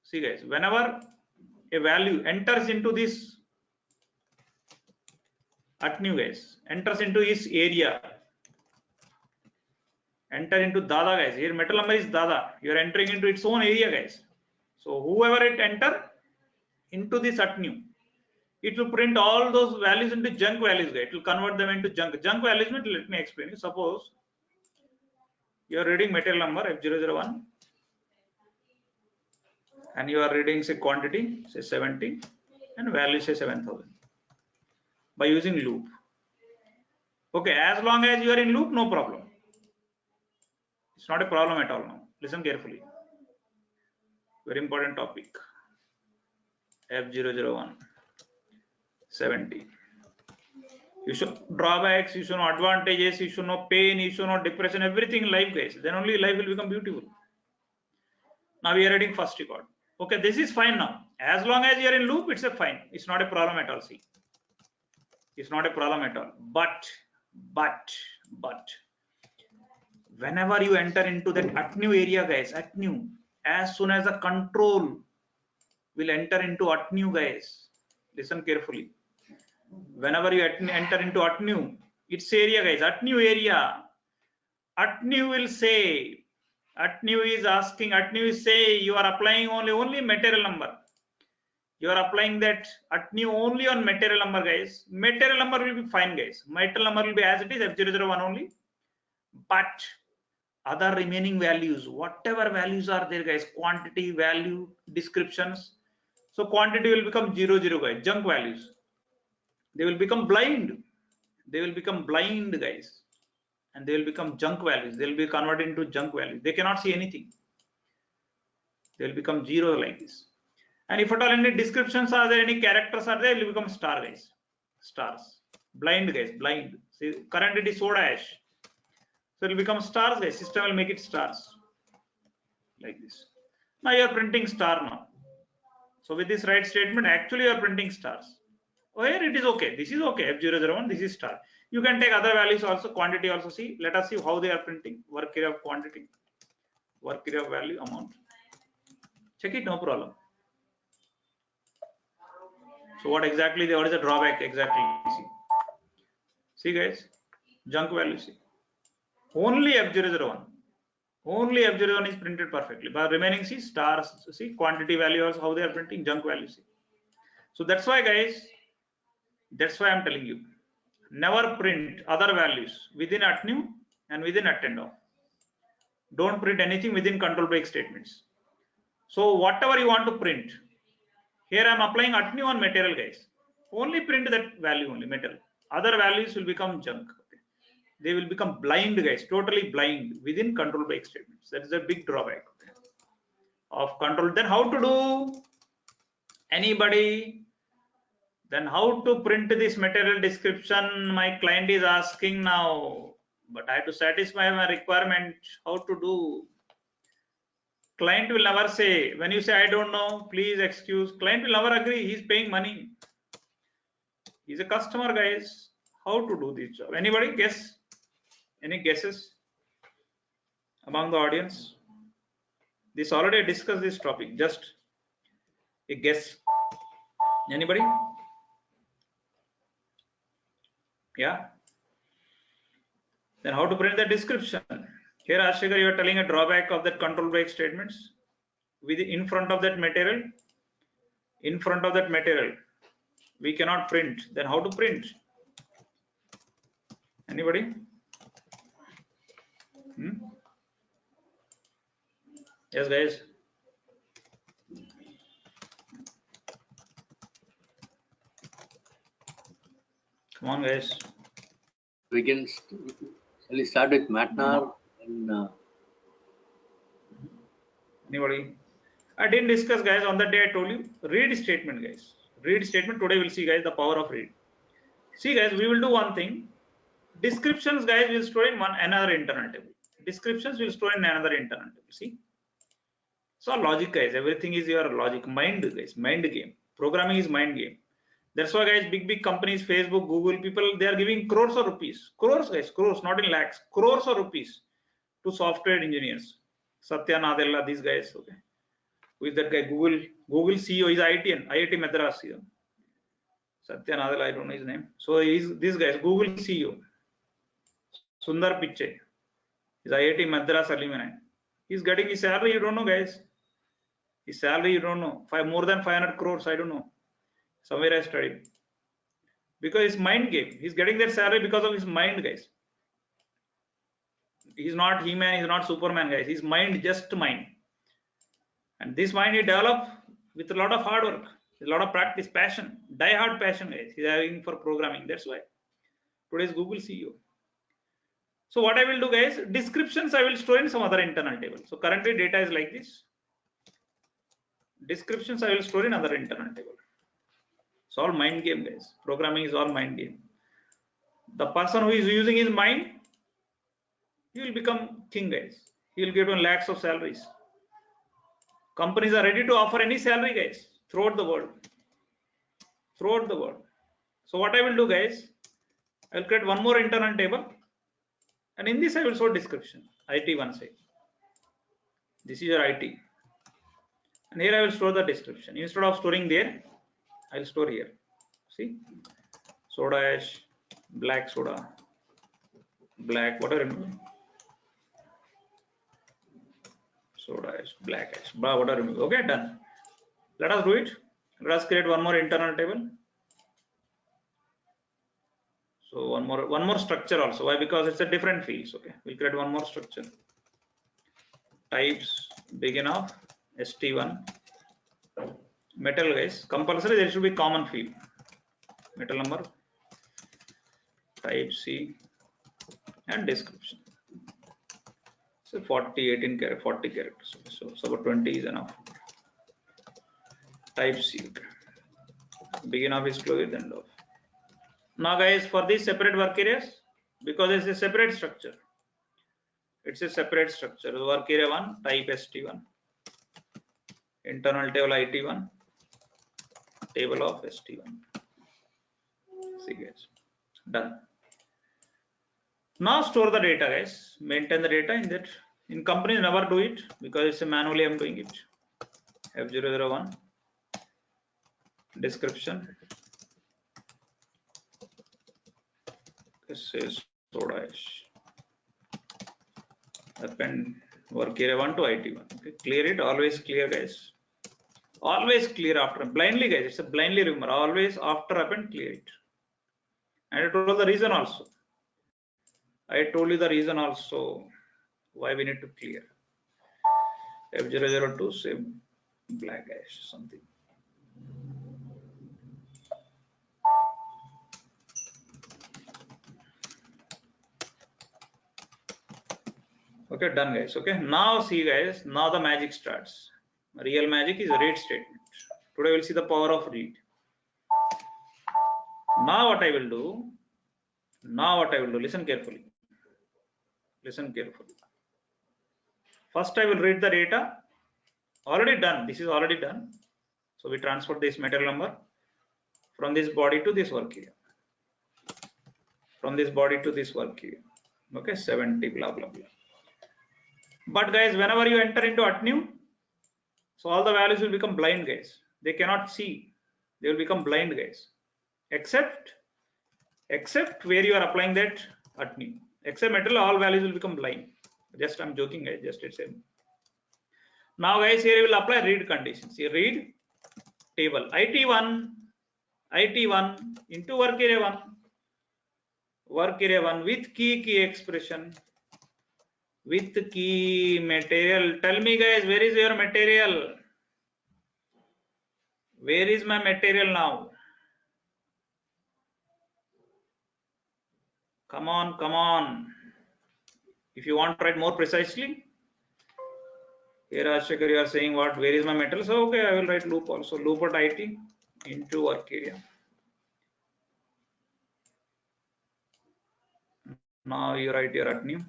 See guys, whenever a value enters into this at new guys, enters into this area, enter into dada guys. Here metal number is dada. You are entering into its own area guys. So whoever it enter into this at new, it will print all those values into junk values guys. It will convert them into junk values. Let me explain you. Suppose you are reading material number F001 and you are reading say quantity say 70 and value say 7,000 by using loop. Okay, as long as you are in loop, no problem. It's not a problem at all now. Listen carefully. Very important topic. F001 70. You should drawbacks, you should know advantages, you should know pain, you should know depression, everything in life, guys. Then only life will become beautiful. Now we are reading first record. Okay, this is fine now. As long as you are in loop, it's a fine. It's not a problem at all. See, it's not a problem at all. But whenever you enter into that at new area, guys, at new, as soon as a control will enter into at new, guys, listen carefully. Whenever you enter into at new, it's area, guys, at new area. At new will say, at new is asking, at new is say you are applying only material number. You are applying that at new only on material number, guys. Material number will be fine, guys. Material number will be as it is, F001 only. But other remaining values, whatever values are there, guys, quantity, value, descriptions. So quantity will become 00, guys, junk values. They will become blind. They will become blind, guys. And they will become junk values. They will be converted into junk values. They cannot see anything. They will become 0 like this. And if at all any descriptions are there, any characters are there, it will become star, guys. Stars. Blind, guys. Blind. See, current it is soda ash. So it will become stars, guys. System will make it stars. Like this. Now you are printing star now. So with this right statement, actually you are printing stars. Oh, here it is okay. This is okay. F001, this is star. You can take other values also, quantity also. See, let us see how they are printing. Work area of quantity, work area of value, amount. Check it, no problem. So what exactly, what is the drawback exactly? See guys, junk value, see. Only F001. Only F001 is printed perfectly. But remaining, see, stars, see, quantity value also, how they are printing, junk value, see. So that's why, guys, that's why I'm telling you. Never print other values within at new and within at end of. Don't print anything within control break statements. So whatever you want to print, here I'm applying at new on material, guys. Only print that value only, material. Other values will become junk. Okay. They will become blind, guys, totally blind within control break statements. That is a big drawback, okay, of control. Then how to do? Anybody? Then how to print this material description? My client is asking now, but I have to satisfy my requirement. How to do? Client will never say, when you say I don't know, please excuse. Client will never agree. He's paying money. He's a customer, guys. How to do this job? Anybody guess? Any guesses among the audience? This already discussed this topic. Just a guess. Anybody? Yeah. Then how to print the description? Here, Ashika, you are telling a drawback of that control break statements. With in front of that material, we cannot print. Then how to print? Anybody? Yes, guys. Come on, guys. We can start with Matnar and anybody? I didn't discuss, guys, on that day I told you read statement, guys. Read statement. Today we'll see, guys, the power of read. See, guys, we will do one thing. Descriptions, guys, will store in another internal table. Descriptions will store in another internal table. See? So logic, guys, everything is your logic. Mind, guys, mind game. Programming is mind game. That's why, guys, big companies, Facebook, Google, people, they are giving crores of rupees. Crores, guys, crores, not in lakhs. Crores of rupees to software engineers. Satya Nadella, these guys, okay. Who is that guy? Google CEO is IIT Madras CEO. Satya Nadella, I don't know his name. So he's this guy, Google CEO. Sundar Pichai is IIT Madras alumni. He's getting his salary, you don't know, guys. His salary, you don't know. More than 500 crores, I don't know. Somewhere I studied. Because it's mind game. He's getting that salary because of his mind, guys. He's not He-Man, he's not Superman, guys. His mind, just mind. And this mind he developed with a lot of hard work, a lot of practice, passion, die-hard passion, guys. He's having for programming. That's why today's Google CEO. So what I will do, guys, descriptions I will store in some other internal table. So currently data is like this. Descriptions I will store in other internal table. It's all mind game, guys. Programming is all mind game. The person who is using his mind, he will become king, guys. He will get on lakhs of salaries. Companies are ready to offer any salary, guys, throughout the world. Throughout the world. So what I will do, guys, I will create one more internal table, and in this I will store description. IT one side. This is your IT. And here I will store the description. Instead of storing there, I will store here. See, soda ash, black soda, black, whatever. Soda ash, black ash, whatever. Okay, done. Let us do it. Let us create one more internal table. So one more structure also. Why? Because it's a different fields. Okay, we'll create one more structure. Types begin of ST1. Metal, guys, compulsory there should be common field. Metal number, type C, and description. So 40, 18 characters, 40 characters. So about 20 is enough. Type C. Begin of is close, end of. Now, guys, for these separate work areas, because it's a separate structure. It's a separate structure. The work area 1, type ST1. Internal table IT1. Table of ST1. See, guys, done. Now store the data, guys. Maintain the data in that. In companies never do it because it's a manually I'm doing it. F001 description. This is soda ash. Append work area 1 to IT1. Okay, clear it. Always clear, guys. Always clear after blindly, guys. It's a blindly remember. Always after append clear it. And I told the reason also. I told you the reason also why we need to clear. F002 say black ash something. Okay, done, guys. Okay, now see, guys, now the magic starts. Real magic is a read statement. Today we'll see the power of read. Now what I will do, listen carefully. Listen carefully. First I will read the data. Already done. This is already done. So we transfer this material number from this body to this work area. From this body to this work area. Okay, 70 blah blah blah. But guys, whenever you enter into @new, so all the values will become blind, guys. They cannot see. They will become blind, guys. Except where you are applying that @new. Except material, all values will become blind. Just I'm joking, guys. Just it's same. Now, guys, here you will apply read conditions. Here read table IT1 into work area 1. Work area 1 with key expression. With key material. Tell me, guys, where is your material? Where is my material now? Come on, come on. If you want to write more precisely, here Ashikar, you are saying what? Where is my material? So okay, I will write loop also. Loop at IT into work area. Now you write your @new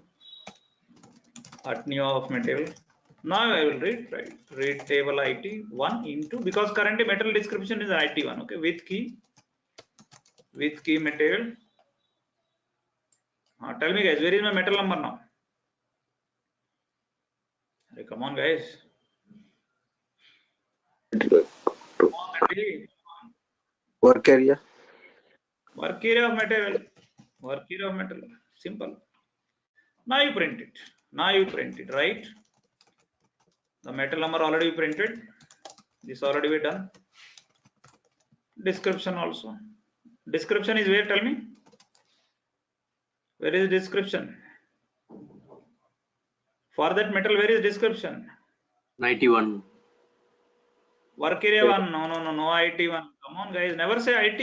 of material. Now I will read table IT1 into, because currently material description is IT1. Okay, with key material. Tell me, guys, where is my material number now? Hey, come on, guys. Work area. Work area of material. Work area of material. Simple. Now you print it. Right? The metal number already printed. This already we done. Description also. Description is where? Tell me. Where is description? For that metal, where is description? 91. Work area 1. No, IT1. Come on, guys. Never say IT.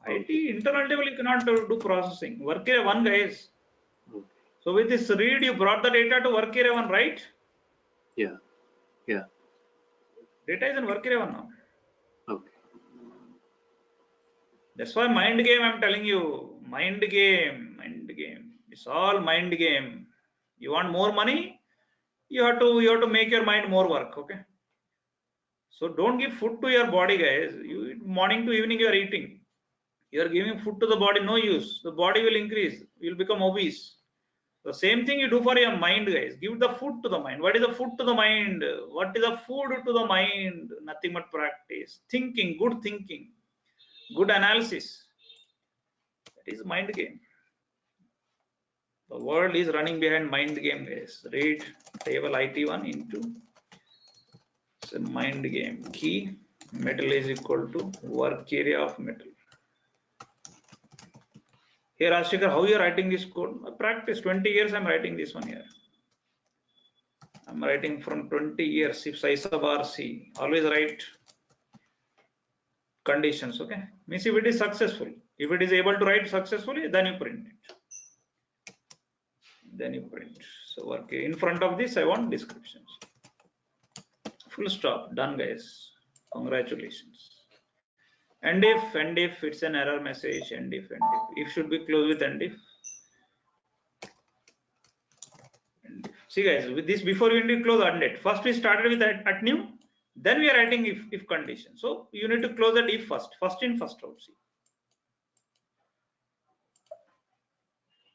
IT internal table you cannot do processing. Work area 1, guys. So with this read, you brought the data to work area 1, right? Yeah. Data is in work area 1 now. Okay. That's why mind game, I'm telling you, mind game. It's all mind game. You want more money, you have to make your mind more work. Okay. So don't give food to your body, guys. You morning to evening you are eating. You are giving food to the body, no use. The body will increase. You will become obese. The same thing you do for your mind, guys. Give the food to the mind. What is the food to the mind? What is the food to the mind? Nothing but practice. Thinking, good analysis. That is mind game. The world is running behind mind game, guys. Read table IT1 into it's a mind game. Key metal is equal to work area of metal. Here, Ashikar, how you are writing this code? Practice 20 years. I'm writing this one here. I'm writing from 20 years. If size of RC, always write conditions. Okay, means if it is successful, if it is able to write successfully, then you print it. So work in front of this, I want descriptions. Full stop. Done, guys. Congratulations. And if it's an error message, and if should be closed with and if. See, guys, with this before we need to close and if. First we started with at new, then we are writing if condition. So you need to close that if first. First in, first out.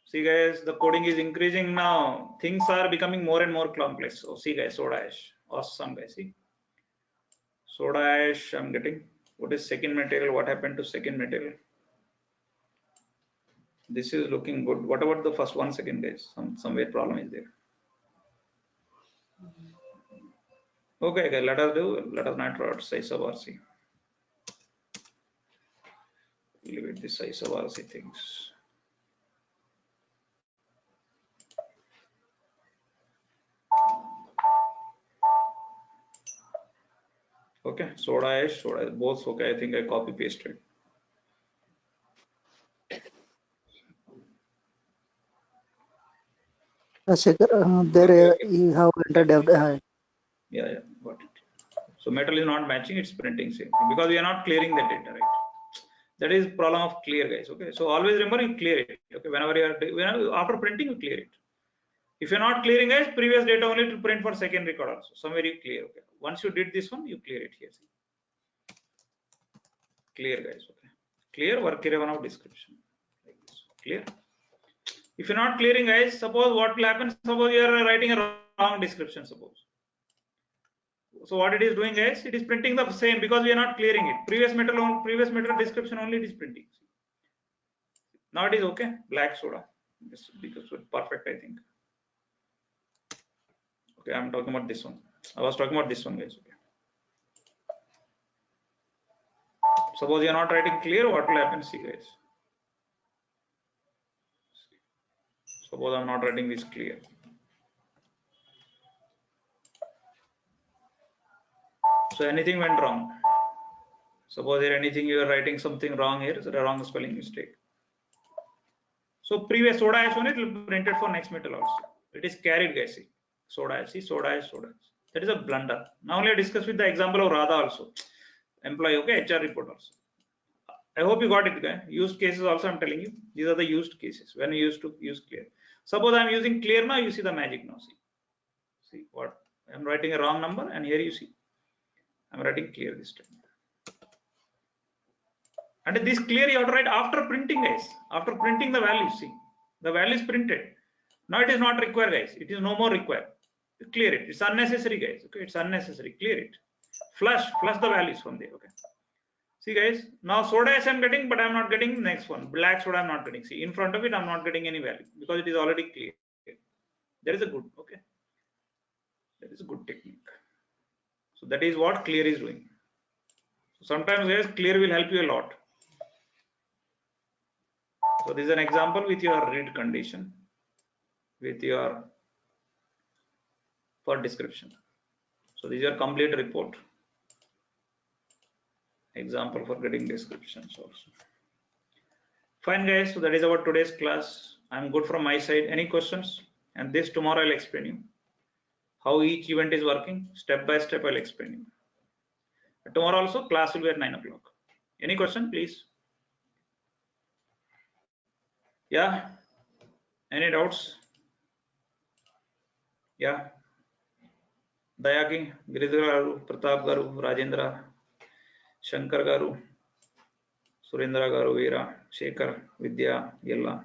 See, guys, the coding is increasing now. Things are becoming more and more complex. So see, guys, soda ash. Awesome, guys. See, soda ash. I'm getting. What is second material? What happened to second material? This is looking good. What about the first 1 second, guys? Somewhere problem is there. Okay, guys, let us not write size of RC. Leave it the size of RC things. Okay, soda ash, both okay. I think I copy pasted. There you have entered. Yeah, got it. So metal is not matching, it's printing same thing because we are not clearing the data, right? That is problem of clear, guys. Okay, so always remember you clear it. Okay, whenever after printing you clear it. If you're not clearing, guys, previous data only to print for second record also. Somewhere you clear. Okay, once you did this one, you clear it here. See? Clear, guys. Okay, clear work area one of description. Like this. Clear. If you're not clearing, guys, suppose what will happen? Suppose you are writing a wrong description. Suppose. So what it is doing, guys, it is printing the same because we are not clearing it. Previous metal description only it is printing. Now it is okay. Black soda. This because perfect, I think. Okay, I'm talking about this one. I was talking about this one, guys. Okay. Suppose you are not writing clear, what will happen? See, guys. Suppose I'm not writing this clear. So anything went wrong. Suppose there anything you are writing something wrong here, so the wrong spelling mistake. So previous soda ash only it will be printed for next metal also. It is carried, guys. See, soda ash, soda ash. That is a blunder. Now only I discuss with the example of Radha also. Employee, okay, HR report also. I hope you got it, guys. Used cases also I'm telling you. These are the used cases when you used to use clear. Suppose I'm using clear now, you see the magic now. See what I'm writing a wrong number, and here you see I'm writing clear this time. And this clear you have to write after printing, guys. After printing the value, see the value is printed. Now it is not required, guys. It is no more required. Clear it. It's unnecessary, guys. Okay, it's unnecessary. Clear it. Flush the values from there. Okay. See, guys. Now soda ash I'm getting, but I'm not getting the next one. Black soda I'm not getting. See, in front of it I'm not getting any value because it is already clear. That is a good. Okay. That is a good technique. So that is what clear is doing. So sometimes, guys, clear will help you a lot. So this is an example with your read condition, with your for description. So this is your complete report. Example for getting descriptions also. Fine, guys. So that is about today's class. I'm good from my side. Any questions? And this tomorrow I'll explain you how each event is working. Step by step I'll explain you. Tomorrow also class will be at 9 o'clock. Any question, please? Yeah. Any doubts? Yeah. Dayaki, Giridhar Garu, Pratap Garu, Rajendra, Shankar Garu, Surendra Garu, Veera, Shekhar, Vidya, Yella.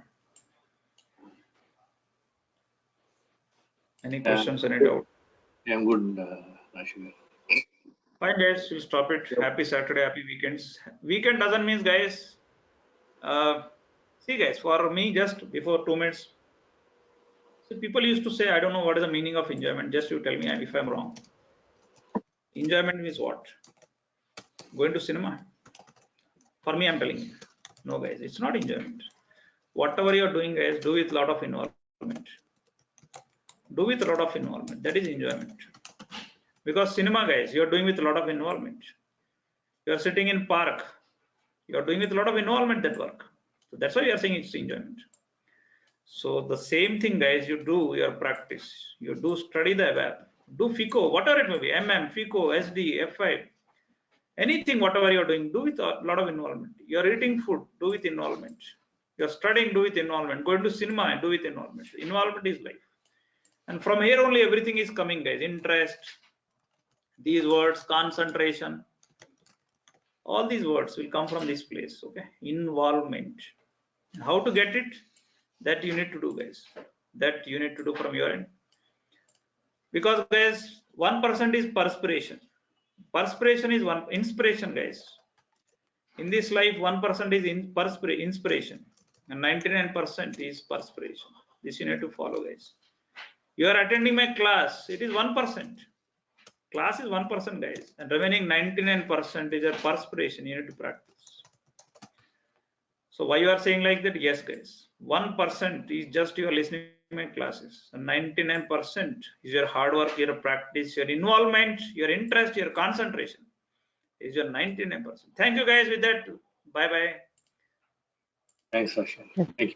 Any questions, any doubt? Yeah, I'm good, Rashid. Fine, guys, we'll stop it. Happy Saturday, happy weekends. Weekend doesn't mean, guys, see, guys, for me, just before 2 minutes, so people used to say, I don't know what is the meaning of enjoyment. Just you tell me if I'm wrong. Enjoyment means what? Going to cinema? For me, I'm telling you, no, guys, it's not enjoyment. Whatever you're doing, guys, do with a lot of involvement. Do with a lot of involvement. That is enjoyment. Because cinema, guys, you're doing with a lot of involvement. You're sitting in park. You're doing with a lot of involvement that work. So that's why we are saying it's enjoyment. So the same thing, guys, you do your practice. You do study the ABAP. Do FICO, whatever it may be, MM, FICO, SD, F5, anything, whatever you're doing, do with a lot of involvement. You're eating food, do with involvement. You're studying, do with involvement. Going to cinema, do with involvement. Involvement is life. And from here only everything is coming, guys. Interest, these words, concentration, all these words will come from this place. Okay, involvement. How to get it? That you need to do, guys. That you need to do from your end. Because, guys, 1% is perspiration. Perspiration is one inspiration, guys. In this life, 1% is inspiration, and 99% is perspiration. This you need to follow, guys. You are attending my class. It is 1%. Class is 1%, guys, and remaining 99% is your perspiration. You need to practice. So why you are saying like that? Yes, guys. 1% is just you are listening to my classes, and 99% is your hard work, your practice, your involvement, your interest, your concentration. Is your 99%. Thank you, guys. With that, bye bye. Thanks, Rashid. Thank you.